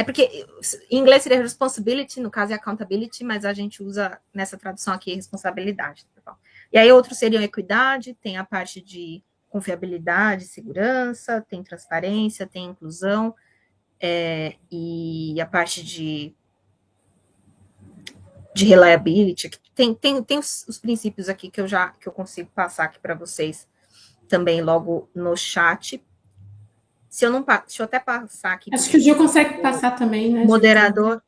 porque em inglês seria responsibility, no caso é accountability, mas a gente usa nessa tradução aqui responsabilidade. Tá? E aí outros seriam equidade, tem a parte de confiabilidade, segurança, tem transparência, tem inclusão, e a parte de reliability. Tem os princípios aqui que eu consigo passar aqui para vocês também logo no chat. Se eu não deixa eu até passar aqui. Acho que o Gil consegue passar também, né, moderador,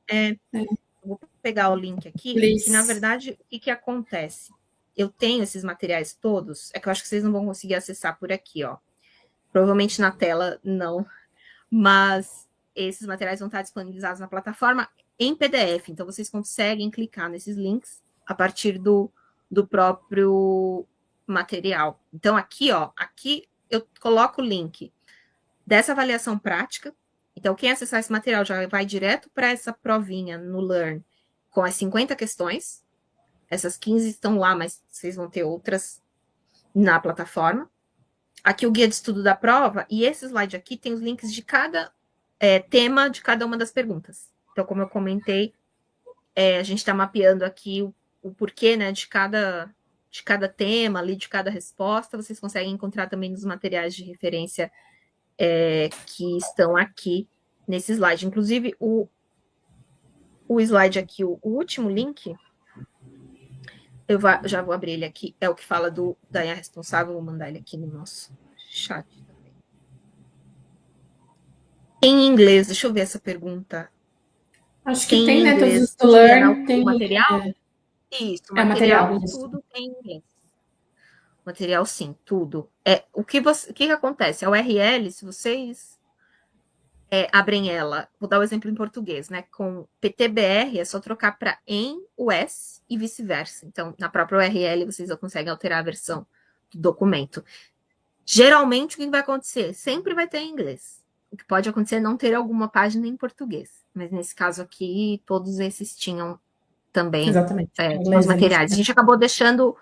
vou pegar o link aqui, Please. que na verdade, o que acontece? Eu tenho esses materiais todos, é que eu acho que vocês não vão conseguir acessar por aqui, ó. Provavelmente na tela não, mas esses materiais vão estar disponibilizados na plataforma em PDF, então vocês conseguem clicar nesses links a partir do próprio material. Então aqui, ó, aqui eu coloco o link dessa avaliação prática. Então, quem acessar esse material já vai direto para essa provinha no Learn com as 50 questões. Essas 15 estão lá, mas vocês vão ter outras na plataforma. Aqui o guia de estudo da prova, e esse slide aqui tem os links de cada tema de cada uma das perguntas. Então, como eu comentei, a gente está mapeando aqui o porquê, né, de cada tema, ali, de cada resposta. Vocês conseguem encontrar também nos materiais de referência que estão aqui nesse slide. Inclusive, o slide aqui, o último link, eu já vou abrir ele aqui, é o que fala da IA responsável, vou mandar ele aqui no nosso chat também. Em inglês, deixa eu ver essa pergunta. Acho que tem, né, todos os Learn, tem material? Isso, material, tudo tem em inglês. Material, sim, tudo. O que acontece? A URL, se vocês abrem ela, vou dar o exemplo em português, né? Com PTBR é só trocar para em US e vice-versa. Então, na própria URL, vocês conseguem alterar a versão do documento. Geralmente, o que vai acontecer? Sempre vai ter em inglês. O que pode acontecer é não ter alguma página em português. Mas nesse caso aqui, todos esses tinham também Exatamente. os materiais. A gente acabou deixando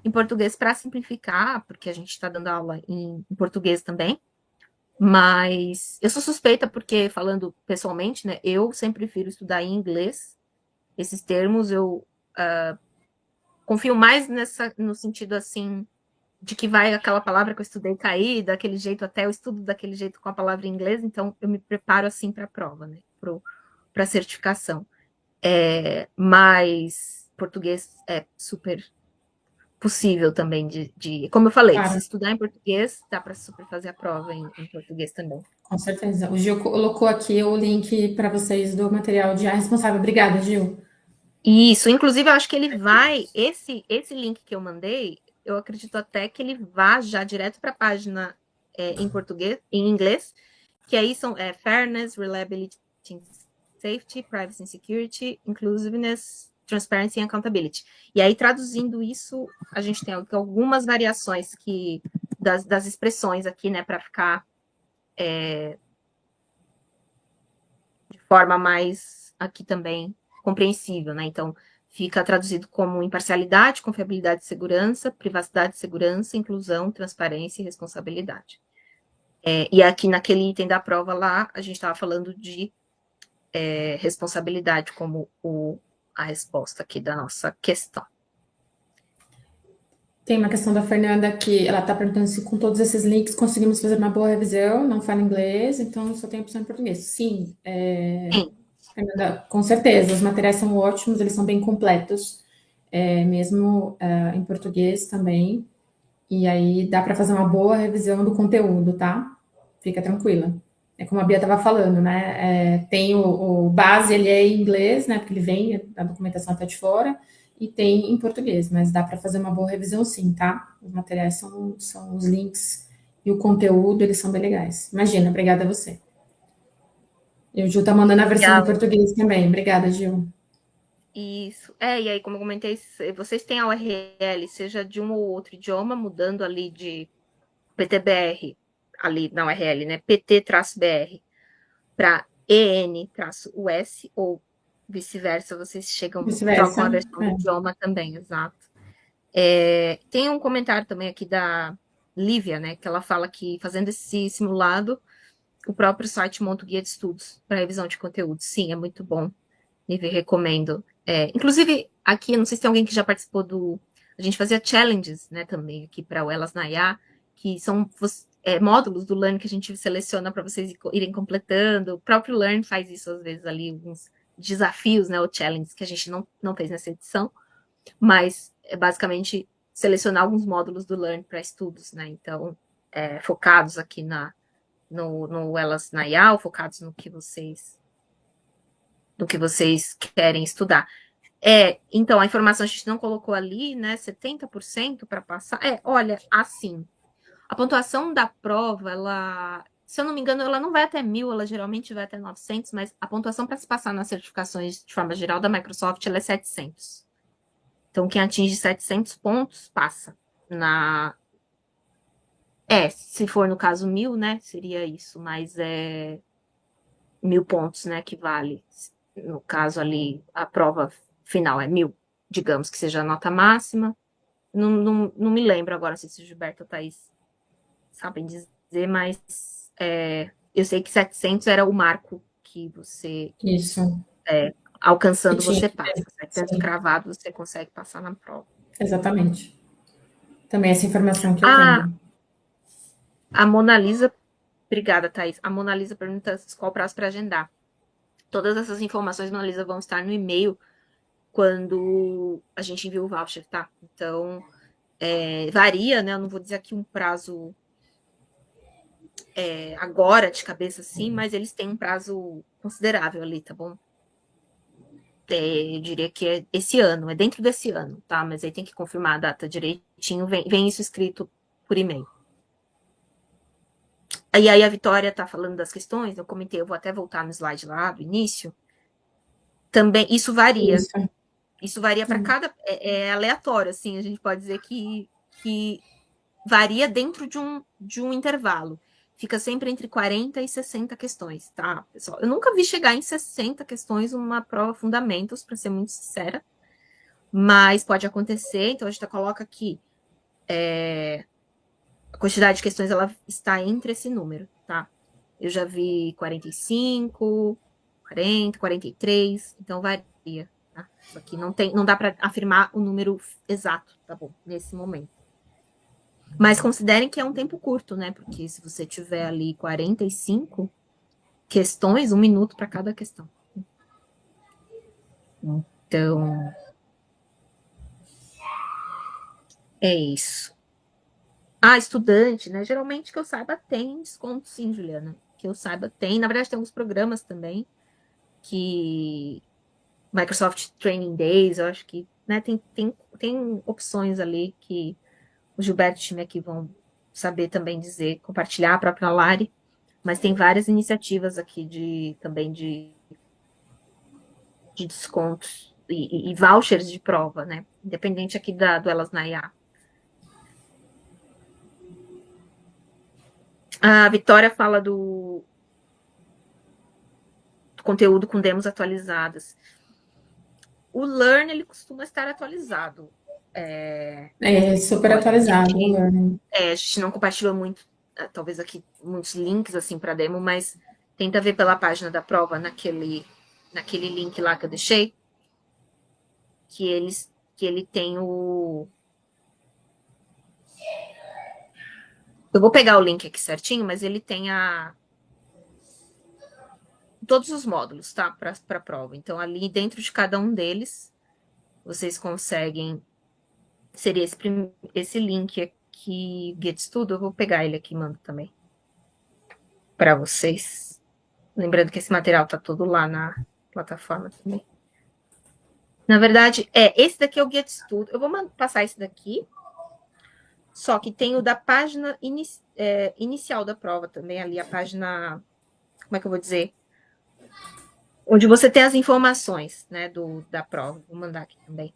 em português para simplificar, porque a gente está dando aula em português também. Mas eu sou suspeita porque, falando pessoalmente, né, eu sempre prefiro estudar em inglês. Esses termos eu confio mais no sentido assim de que vai aquela palavra que eu estudei cair daquele jeito, até eu estudo daquele jeito com a palavra em inglês, então eu me preparo assim para a prova, né, para a certificação. Mas português é super possível também como eu falei, Claro. se estudar em português, dá para super fazer a prova em português também. Com certeza. O Gil colocou aqui o link para vocês do material de A Responsável. Obrigada, Gil. Isso, inclusive eu acho que ele vai, esse link que eu mandei, eu acredito até que ele vá já direto para a página em português, em inglês, que aí são Fairness, Reliability, Safety, Privacy and Security, Inclusiveness, Transparency and Accountability. E aí, traduzindo isso, a gente tem algumas variações das expressões aqui, né, para ficar de forma mais aqui também compreensível, né? Então, fica traduzido como imparcialidade, confiabilidade e segurança, privacidade e segurança, inclusão, transparência e responsabilidade. E aqui naquele item da prova lá, a gente estava falando de responsabilidade como a resposta aqui da nossa questão. Tem uma questão da Fernanda que ela está perguntando se com todos esses links conseguimos fazer uma boa revisão, não fala inglês, então só tem a opção em português. Sim, Sim. Fernanda, com certeza, os materiais são ótimos, eles são bem completos, mesmo em português também, e aí dá para fazer uma boa revisão do conteúdo, tá? Fica tranquila. É como a Bia estava falando, né? Tem o base, ele é em inglês, né? Porque ele vem, a documentação até de fora, e tem em português, mas dá para fazer uma boa revisão sim, tá? Os materiais são os links e o conteúdo, eles são bem legais. Imagina, obrigada a você. E o Gil tá mandando a versão em português também. Obrigada, Gil. Isso. E aí, como eu comentei, vocês têm a URL, seja de um ou outro idioma, mudando ali de PTBR, ali na URL, né? PT-BR para EN-US, ou vice-versa, vocês trocam a versão do idioma também, exato. Tem um comentário também aqui da Lívia, né? Que ela fala que fazendo esse simulado, o próprio site monta o guia de estudos para revisão de conteúdo. Sim, é muito bom. Lívia, recomendo. Inclusive, aqui, não sei se tem alguém que já participou a gente fazia challenges, né, também aqui para o Elas na IA, que são módulos do Learn que a gente seleciona para vocês irem completando. O próprio Learn faz isso às vezes ali, alguns desafios, né, ou challenges que a gente não fez nessa edição, mas é basicamente selecionar alguns módulos do Learn para estudos, né? Então, focados aqui no Elas na IA, ou focados no que vocês querem estudar. Então, a informação a gente não colocou ali, né? 70% para passar. Olha, assim, a pontuação da prova, ela, se eu não me engano, ela não vai até 1.000, ela geralmente vai até 900, mas a pontuação para se passar nas certificações de forma geral da Microsoft, ela é 700. Então, quem atinge 700 pontos, passa. Se for no caso 1.000, né? Seria isso, mas 1.000 pontos, né? Que vale. No caso ali, a prova final é 1.000, digamos que seja a nota máxima. Não me lembro agora se o Gilberto ou a Thaís sabem dizer, mas eu sei que 700 era o marco que você... Isso. Alcançando, você passa. 700 cravado, você consegue passar na prova. Exatamente. Também essa informação que eu tenho. A Mona Lisa... Obrigada, Thaís. A Mona Lisa pergunta qual o prazo para agendar. Todas essas informações, Mona Lisa, vão estar no e-mail quando a gente envia o voucher, tá? Então, varia, né? Eu não vou dizer aqui um prazo agora, de cabeça assim, mas eles têm um prazo considerável ali, tá bom? Eu diria que é esse ano, é dentro desse ano, tá? Mas aí tem que confirmar a data direitinho, vem isso escrito por e-mail. E aí a Vitória tá falando das questões, eu comentei, eu vou até voltar no slide lá do início. Também, isso varia. Isso varia para cada... É aleatório, assim, a gente pode dizer que varia dentro de um intervalo. fica sempre entre 40 e 60 questões, tá, pessoal? Eu nunca vi chegar em 60 questões uma prova fundamentos, para ser muito sincera, mas pode acontecer, então a gente coloca aqui a quantidade de questões, ela está entre esse número, tá? Eu já vi 45, 40, 43, então varia, tá? Isso aqui não dá para afirmar o número exato, tá bom? Nesse momento. Mas considerem que é um tempo curto, né? Porque se você tiver ali 45 questões, 1 minuto para cada questão. Então, é isso. Estudante, né? Geralmente que eu saiba tem desconto, sim, Juliana. Que eu saiba tem. Na verdade, tem alguns programas também que Microsoft Training Days, eu acho que, né? Tem opções ali que o Gilberto e o time aqui vão saber também dizer, compartilhar, a própria Lari, mas tem várias iniciativas aqui também de descontos e vouchers de prova, né? Independente aqui do Elas na IA. A Vitória fala do conteúdo com demos atualizadas. O Learn, ele costuma estar atualizado. Super atualizado o Learning. A gente não compartilhou muito, talvez aqui, muitos links assim para demo, mas tenta ver pela página da prova, naquele link lá que eu deixei, que ele tem o... Eu vou pegar o link aqui certinho, mas ele tem todos os módulos, tá? Para a prova. Então, ali dentro de cada um deles, vocês conseguem... Seria esse link aqui, Guia de Estudo. Eu vou pegar ele aqui e mando também para vocês. Lembrando que esse material tá todo lá na plataforma também. Na verdade, esse daqui é o Guia de Estudo. Eu vou passar esse daqui. Só que tem o da página inicial da prova também, ali a página... Como é que eu vou dizer? Onde você tem as informações, né, da prova. Vou mandar aqui também.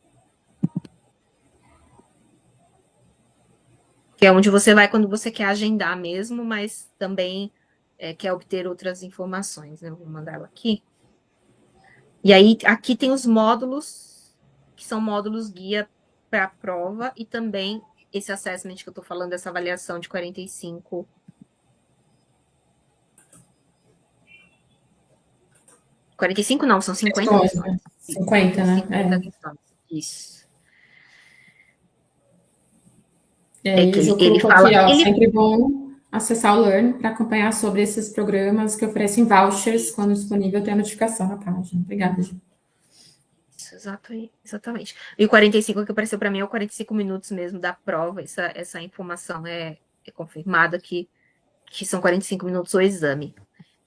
Que é onde você vai quando você quer agendar mesmo, mas também quer obter outras informações, né? Vou mandar ela aqui. E aí, aqui tem os módulos, que são módulos guia para a prova, e também esse assessment que eu estou falando, essa avaliação de 45... 45 não, são 50 questões. 50, né? 50 questões. Isso. Eu coloco aqui, ó, sempre bom acessar o Learn para acompanhar sobre esses programas que oferecem vouchers quando disponível, tem a notificação na página. Obrigada, Ju. Exatamente. E o 45 que apareceu para mim é o 45 minutos mesmo da prova. Essa informação é confirmada que são 45 minutos o exame.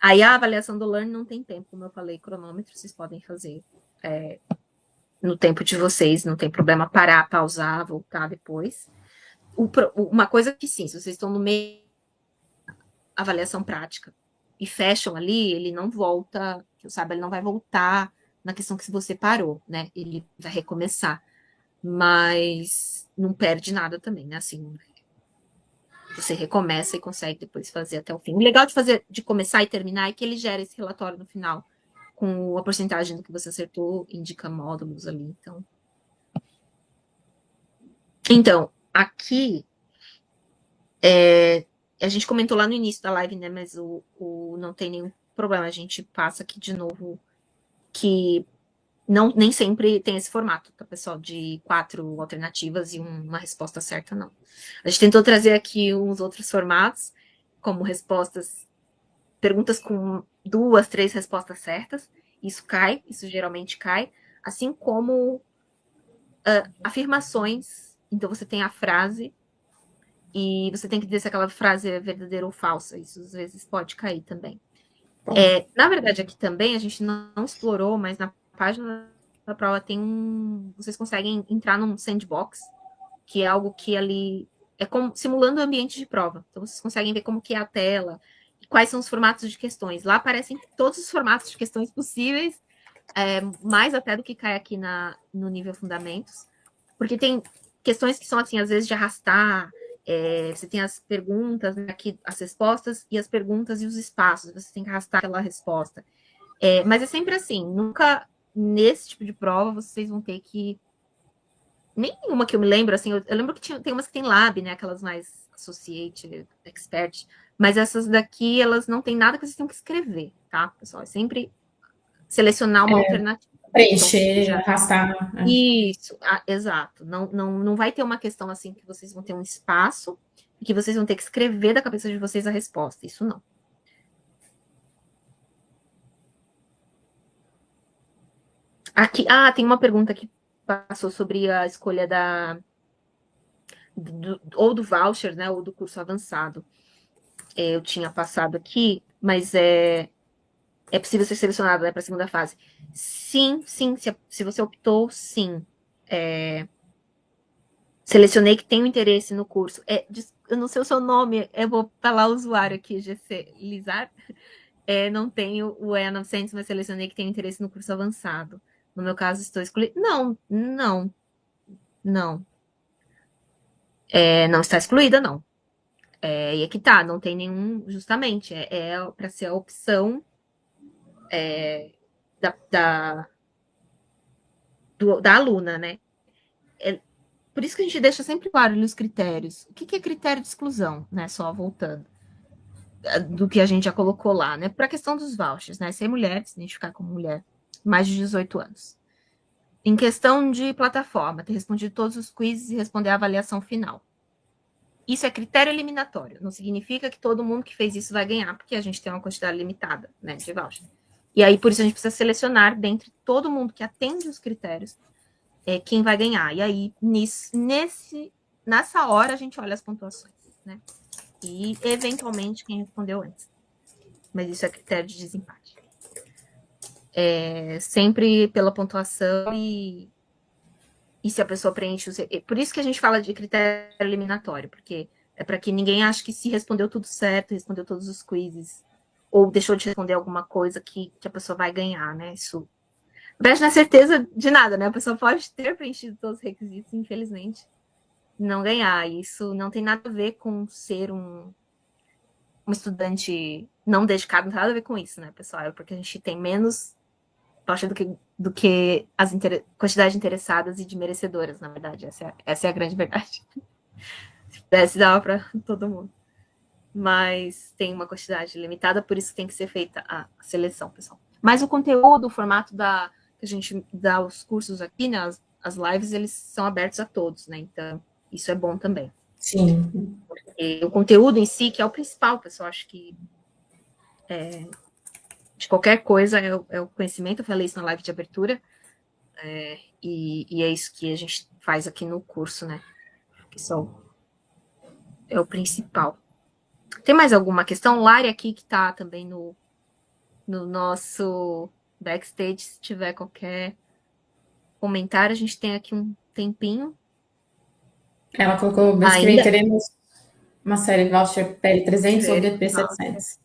Aí a avaliação do Learn não tem tempo, como eu falei, cronômetro, vocês podem fazer no tempo de vocês, não tem problema parar, pausar, voltar depois. Uma coisa que sim, se vocês estão no meio da avaliação prática e fecham ali, ele não volta, que eu saiba, ele não vai voltar na questão que você parou, né? Ele vai recomeçar, mas não perde nada também, né? Assim, você recomeça e consegue depois fazer até o fim. O legal de começar e terminar é que ele gera esse relatório no final, com a porcentagem do que você acertou, indica módulos ali, Então, aqui, a gente comentou lá no início da live, né, mas não tem nenhum problema, a gente passa aqui de novo, que nem sempre tem esse formato, tá, pessoal, de 4 alternativas e uma resposta certa, não. A gente tentou trazer aqui uns outros formatos, como perguntas com 2, 3 respostas certas, isso geralmente cai, assim como afirmações, então você tem a frase, e você tem que dizer se aquela frase é verdadeira ou falsa, isso às vezes pode cair também. Na verdade, aqui também a gente não explorou, mas na página da prova tem vocês conseguem entrar num sandbox, que é algo que ali é como simulando o ambiente de prova. Então vocês conseguem ver como que é a tela, quais são os formatos de questões. Lá aparecem todos os formatos de questões possíveis, mais até do que cai aqui no nível fundamentos, porque tem questões que são assim, às vezes de arrastar, Você tem as perguntas, né, aqui, as respostas, e as perguntas e os espaços. Você tem que arrastar aquela resposta. Mas é sempre assim, nunca nesse tipo de prova vocês vão ter que. Nenhuma que eu me lembro, assim, eu lembro que tem umas que tem lab, né? Aquelas mais associate, expert, mas essas daqui, elas não tem nada que vocês tenham que escrever, tá, pessoal? É sempre selecionar uma alternativa. Então, Preencher, arrastar. Isso, exato. Não vai ter uma questão assim que vocês vão ter um espaço e que vocês vão ter que escrever da cabeça de vocês a resposta. Isso não. Aqui, tem uma pergunta que passou sobre a escolha ou do voucher, né, ou do curso avançado. Eu tinha passado aqui, mas é possível ser selecionado, né, para a segunda fase. Sim, se você optou, sim. Selecionei que tenho interesse no curso. Eu não sei o seu nome, eu vou falar o usuário aqui, GC Lizar. Não tenho o E900, mas selecionei que tenho interesse no curso avançado. No meu caso, estou excluído. Não. Não está excluída, não. E aqui tá, não tem nenhum, justamente, para ser a opção da aluna, né? Por isso que a gente deixa sempre claro nos critérios. O que é critério de exclusão, né? Só voltando do que a gente já colocou lá, né? Para a questão dos vouchers, né? Ser mulher, se identificar como mulher, mais de 18 anos. Em questão de plataforma, ter respondido todos os quizzes e responder a avaliação final. Isso é critério eliminatório. Não significa que todo mundo que fez isso vai ganhar, porque a gente tem uma quantidade limitada, né, de vouchers. E aí, por isso, a gente precisa selecionar dentre todo mundo que atende os critérios quem vai ganhar. E aí, nessa hora, a gente olha as pontuações, né? E, eventualmente, quem respondeu antes. Mas isso é critério de desempate. Sempre pela pontuação e se a pessoa preenche os... Por isso que a gente fala de critério eliminatório, porque é para que ninguém ache que se respondeu tudo certo, respondeu todos os quizzes, ou deixou de responder alguma coisa que a pessoa vai ganhar, né? Isso não é certeza de nada, né? A pessoa pode ter preenchido todos os requisitos, infelizmente, não ganhar. Isso não tem nada a ver com ser um estudante não dedicado, não tem nada a ver com isso, né, pessoal? É porque a gente tem menos voucher do que as quantidade de interessadas e de merecedoras, na verdade. Essa é a grande verdade. Se pudesse, dava para todo mundo. Mas tem uma quantidade limitada, por isso tem que ser feita a seleção, pessoal. Mas o conteúdo, o formato que a gente dá os cursos aqui, né, as lives, eles são abertos a todos, né? Então, isso é bom também. Sim. E o conteúdo em si, que é o principal, pessoal, acho que de qualquer coisa é o conhecimento. Eu falei isso na live de abertura, e é isso que a gente faz aqui no curso, né? Que é o principal. Tem mais alguma questão? Lari aqui que está também no nosso backstage, se tiver qualquer comentário, a gente tem aqui um tempinho. Ela colocou, mês que vem teremos uma série voucher PL300 ou BP700.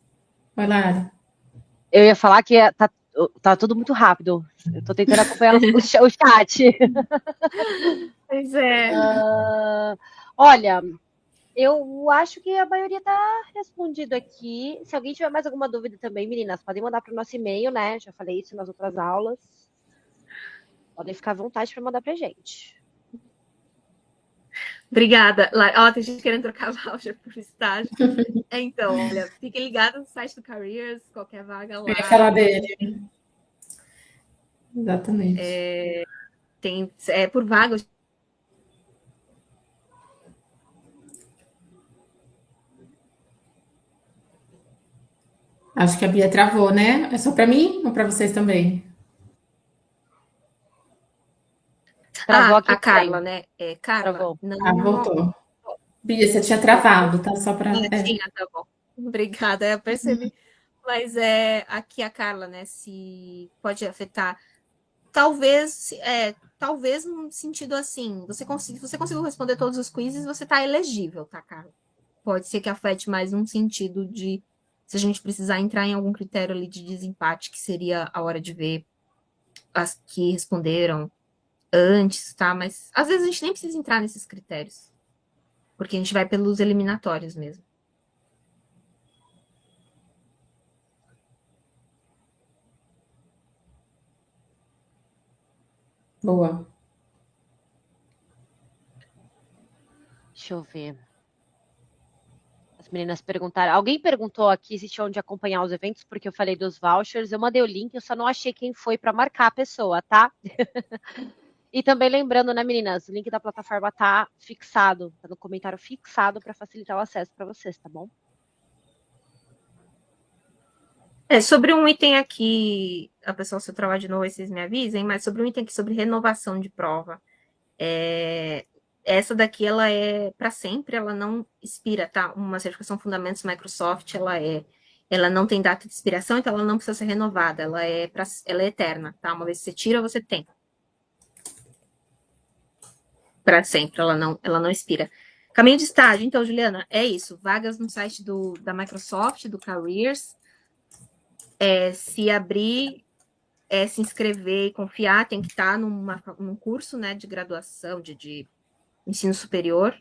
Oi, Lara. Eu ia falar que tá tudo muito rápido. Eu tô tentando acompanhar o chat. Pois é. Olha, eu acho que a maioria tá respondido aqui. Se alguém tiver mais alguma dúvida também, meninas, podem mandar para o nosso e-mail, né? Já falei isso nas outras aulas. Podem ficar à vontade para mandar pra gente. Obrigada. Tem gente querendo trocar voucher por estágio. Então, olha, fiquem ligados no site do Careers, qualquer vaga lá. Eu ia falar dele. Exatamente. Por vaga. Acho que a Bia travou, né? É só para mim ou para vocês também? Travou aqui a Carla, também. né? Carla, Travou. Voltou. Bia, você tinha travado, tá? Só para. Tinha, tá bom. Obrigada, eu percebi. Mas aqui a Carla, né? Se pode afetar. Talvez num sentido assim, se você conseguiu responder todos os quizzes, você está elegível, tá, Carla? Pode ser que afete mais num sentido de se a gente precisar entrar em algum critério ali de desempate, que seria a hora de ver as que responderam antes, tá? Mas às vezes a gente nem precisa entrar nesses critérios. porque a gente vai pelos eliminatórios mesmo. Boa. Deixa eu ver. As meninas perguntaram. Alguém perguntou aqui se tinha onde acompanhar os eventos, porque eu falei dos vouchers. Eu mandei o link, eu só não achei quem foi para marcar a pessoa, tá? E também lembrando, né, meninas, o link da plataforma tá fixado, tá no comentário fixado para facilitar o acesso para vocês, tá bom? Sobre um item aqui, a pessoa, se eu trabalhar de novo, vocês me avisem, mas sobre um item aqui sobre renovação de prova. Essa daqui, ela é para sempre, ela não expira, tá? Uma certificação Fundamentos Microsoft, ela não tem data de expiração, então ela não precisa ser renovada, ela é eterna, tá? Uma vez que você tira, você tem. Para sempre, ela não expira. Caminho de estágio, então, Juliana, é isso. Vagas no site da Microsoft, do Careers. Se abrir, se inscrever e confiar, tem que estar num curso, né, de graduação, de ensino superior,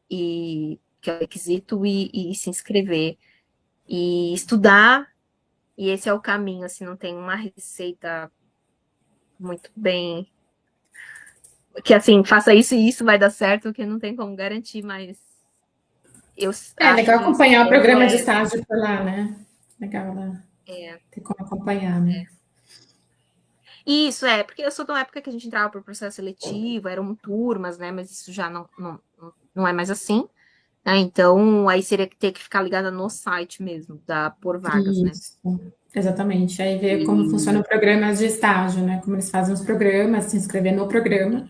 que é o requisito, e se inscrever. E estudar, e esse é o caminho, assim, não tem uma receita muito bem... Que, assim, faça isso e isso vai dar certo, que não tem como garantir, mas eu acho Legal que o acompanhar o extremo programa de estágio por lá, né? Legal, né? Ter como acompanhar, né? Isso, porque eu sou de uma época que a gente entrava por processo seletivo, eram turmas, né? Mas isso já não é mais assim. Né? Então, aí seria que ter que ficar ligada no site mesmo, por vagas, né? Isso, exatamente. Aí ver como funciona o programa de estágio, né? Como eles fazem os programas, se inscrever no programa.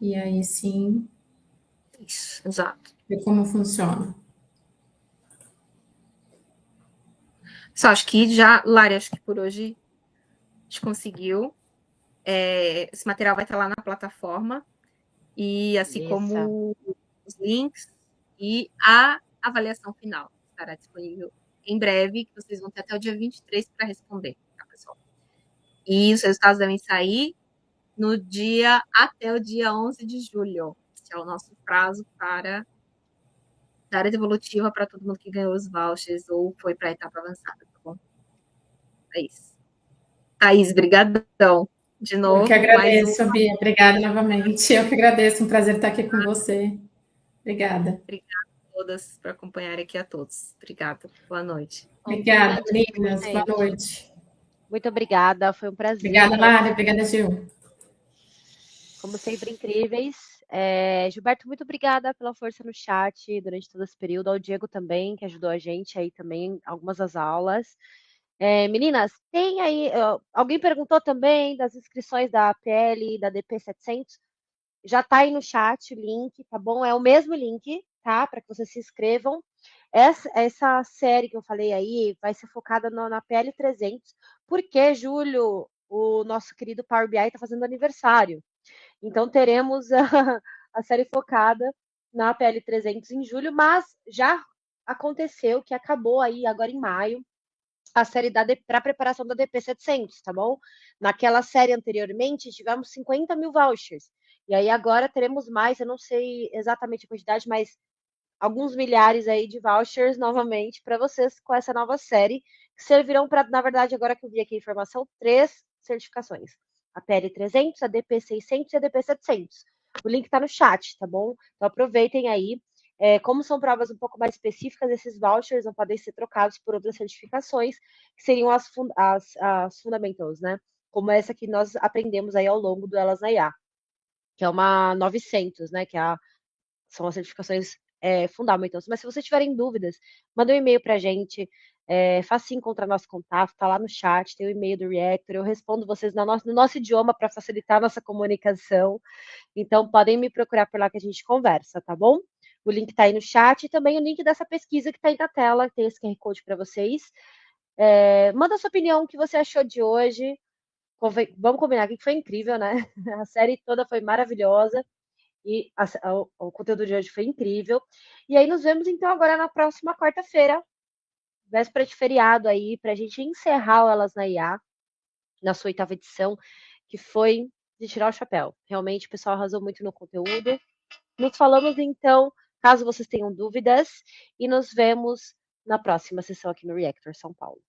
E aí sim, Isso, exato. ver como funciona. Só acho que já, Lari, acho que por hoje a gente conseguiu. Esse material vai estar lá na plataforma. E assim como os links e a avaliação final estará disponível em breve, que vocês vão ter até o dia 23 para responder, tá, pessoal? E os resultados devem sair até o dia 11 de julho, que é o nosso prazo para dar a devolutiva para todo mundo que ganhou os vouchers ou foi para a etapa avançada, tá bom? É isso. Thaís, brigadão. De Eu que novo, mais um. agradeço, Bia. Obrigada novamente. Eu que agradeço. Um prazer estar aqui com você. Obrigada. Obrigada a todas por acompanharem aqui a todos. Obrigada. Boa noite. Obrigada, Combinadíssimo, meninas. Boa gente. noite. Muito obrigada, foi um prazer Obrigada, falar com Lari. vocês. Obrigada, Gil. Como sempre, incríveis. Gilberto, muito obrigada pela força no chat durante todo esse período. Ao Diego também, que ajudou a gente aí também, algumas das aulas. Meninas, tem aí. Alguém perguntou também das inscrições da APL e da DP 700. Já tá aí no chat o link, tá bom? É o mesmo link, tá? Para que vocês se inscrevam. Essa série que eu falei aí vai ser focada na PL 300, porque julho, o nosso querido Power BI está fazendo aniversário. Então teremos a série focada na PL 300 em julho, mas já aconteceu que acabou aí agora em maio a série para preparação da DP 700, tá bom? Naquela série anteriormente tivemos 50 mil vouchers. E aí agora teremos mais, eu não sei exatamente a quantidade, mas alguns milhares aí de vouchers novamente para vocês com essa nova série, que servirão para, na verdade, agora que eu vi aqui a informação, 3 certificações. A PL 300, a DP 600 e a DP 700. O link está no chat, tá bom? Então aproveitem aí. Como são provas um pouco mais específicas, esses vouchers não podem ser trocados por outras certificações, que seriam as fundamentals, né? Como essa que nós aprendemos aí ao longo do Elas na IA, que é uma 900, né? São as certificações fundamentals. Mas se vocês tiverem dúvidas, manda um e-mail para a gente. Fácil encontrar nosso contato, tá lá no chat, tem o e-mail do Reactor, eu respondo vocês no nosso idioma para facilitar a nossa comunicação. Então, podem me procurar por lá que a gente conversa, tá bom? O link está aí no chat e também o link dessa pesquisa que está aí na tela, tem esse QR Code para vocês. Manda a sua opinião, o que você achou de hoje. Vamos combinar aqui que foi incrível, né? A série toda foi maravilhosa e o conteúdo de hoje foi incrível. E aí nos vemos então agora na próxima quarta-feira, véspera de feriado aí, para a gente encerrar o Elas na IA, na sua oitava edição, que foi de tirar o chapéu. Realmente o pessoal arrasou muito no conteúdo. Nos falamos então caso vocês tenham dúvidas, e nos vemos na próxima sessão aqui no Reactor São Paulo.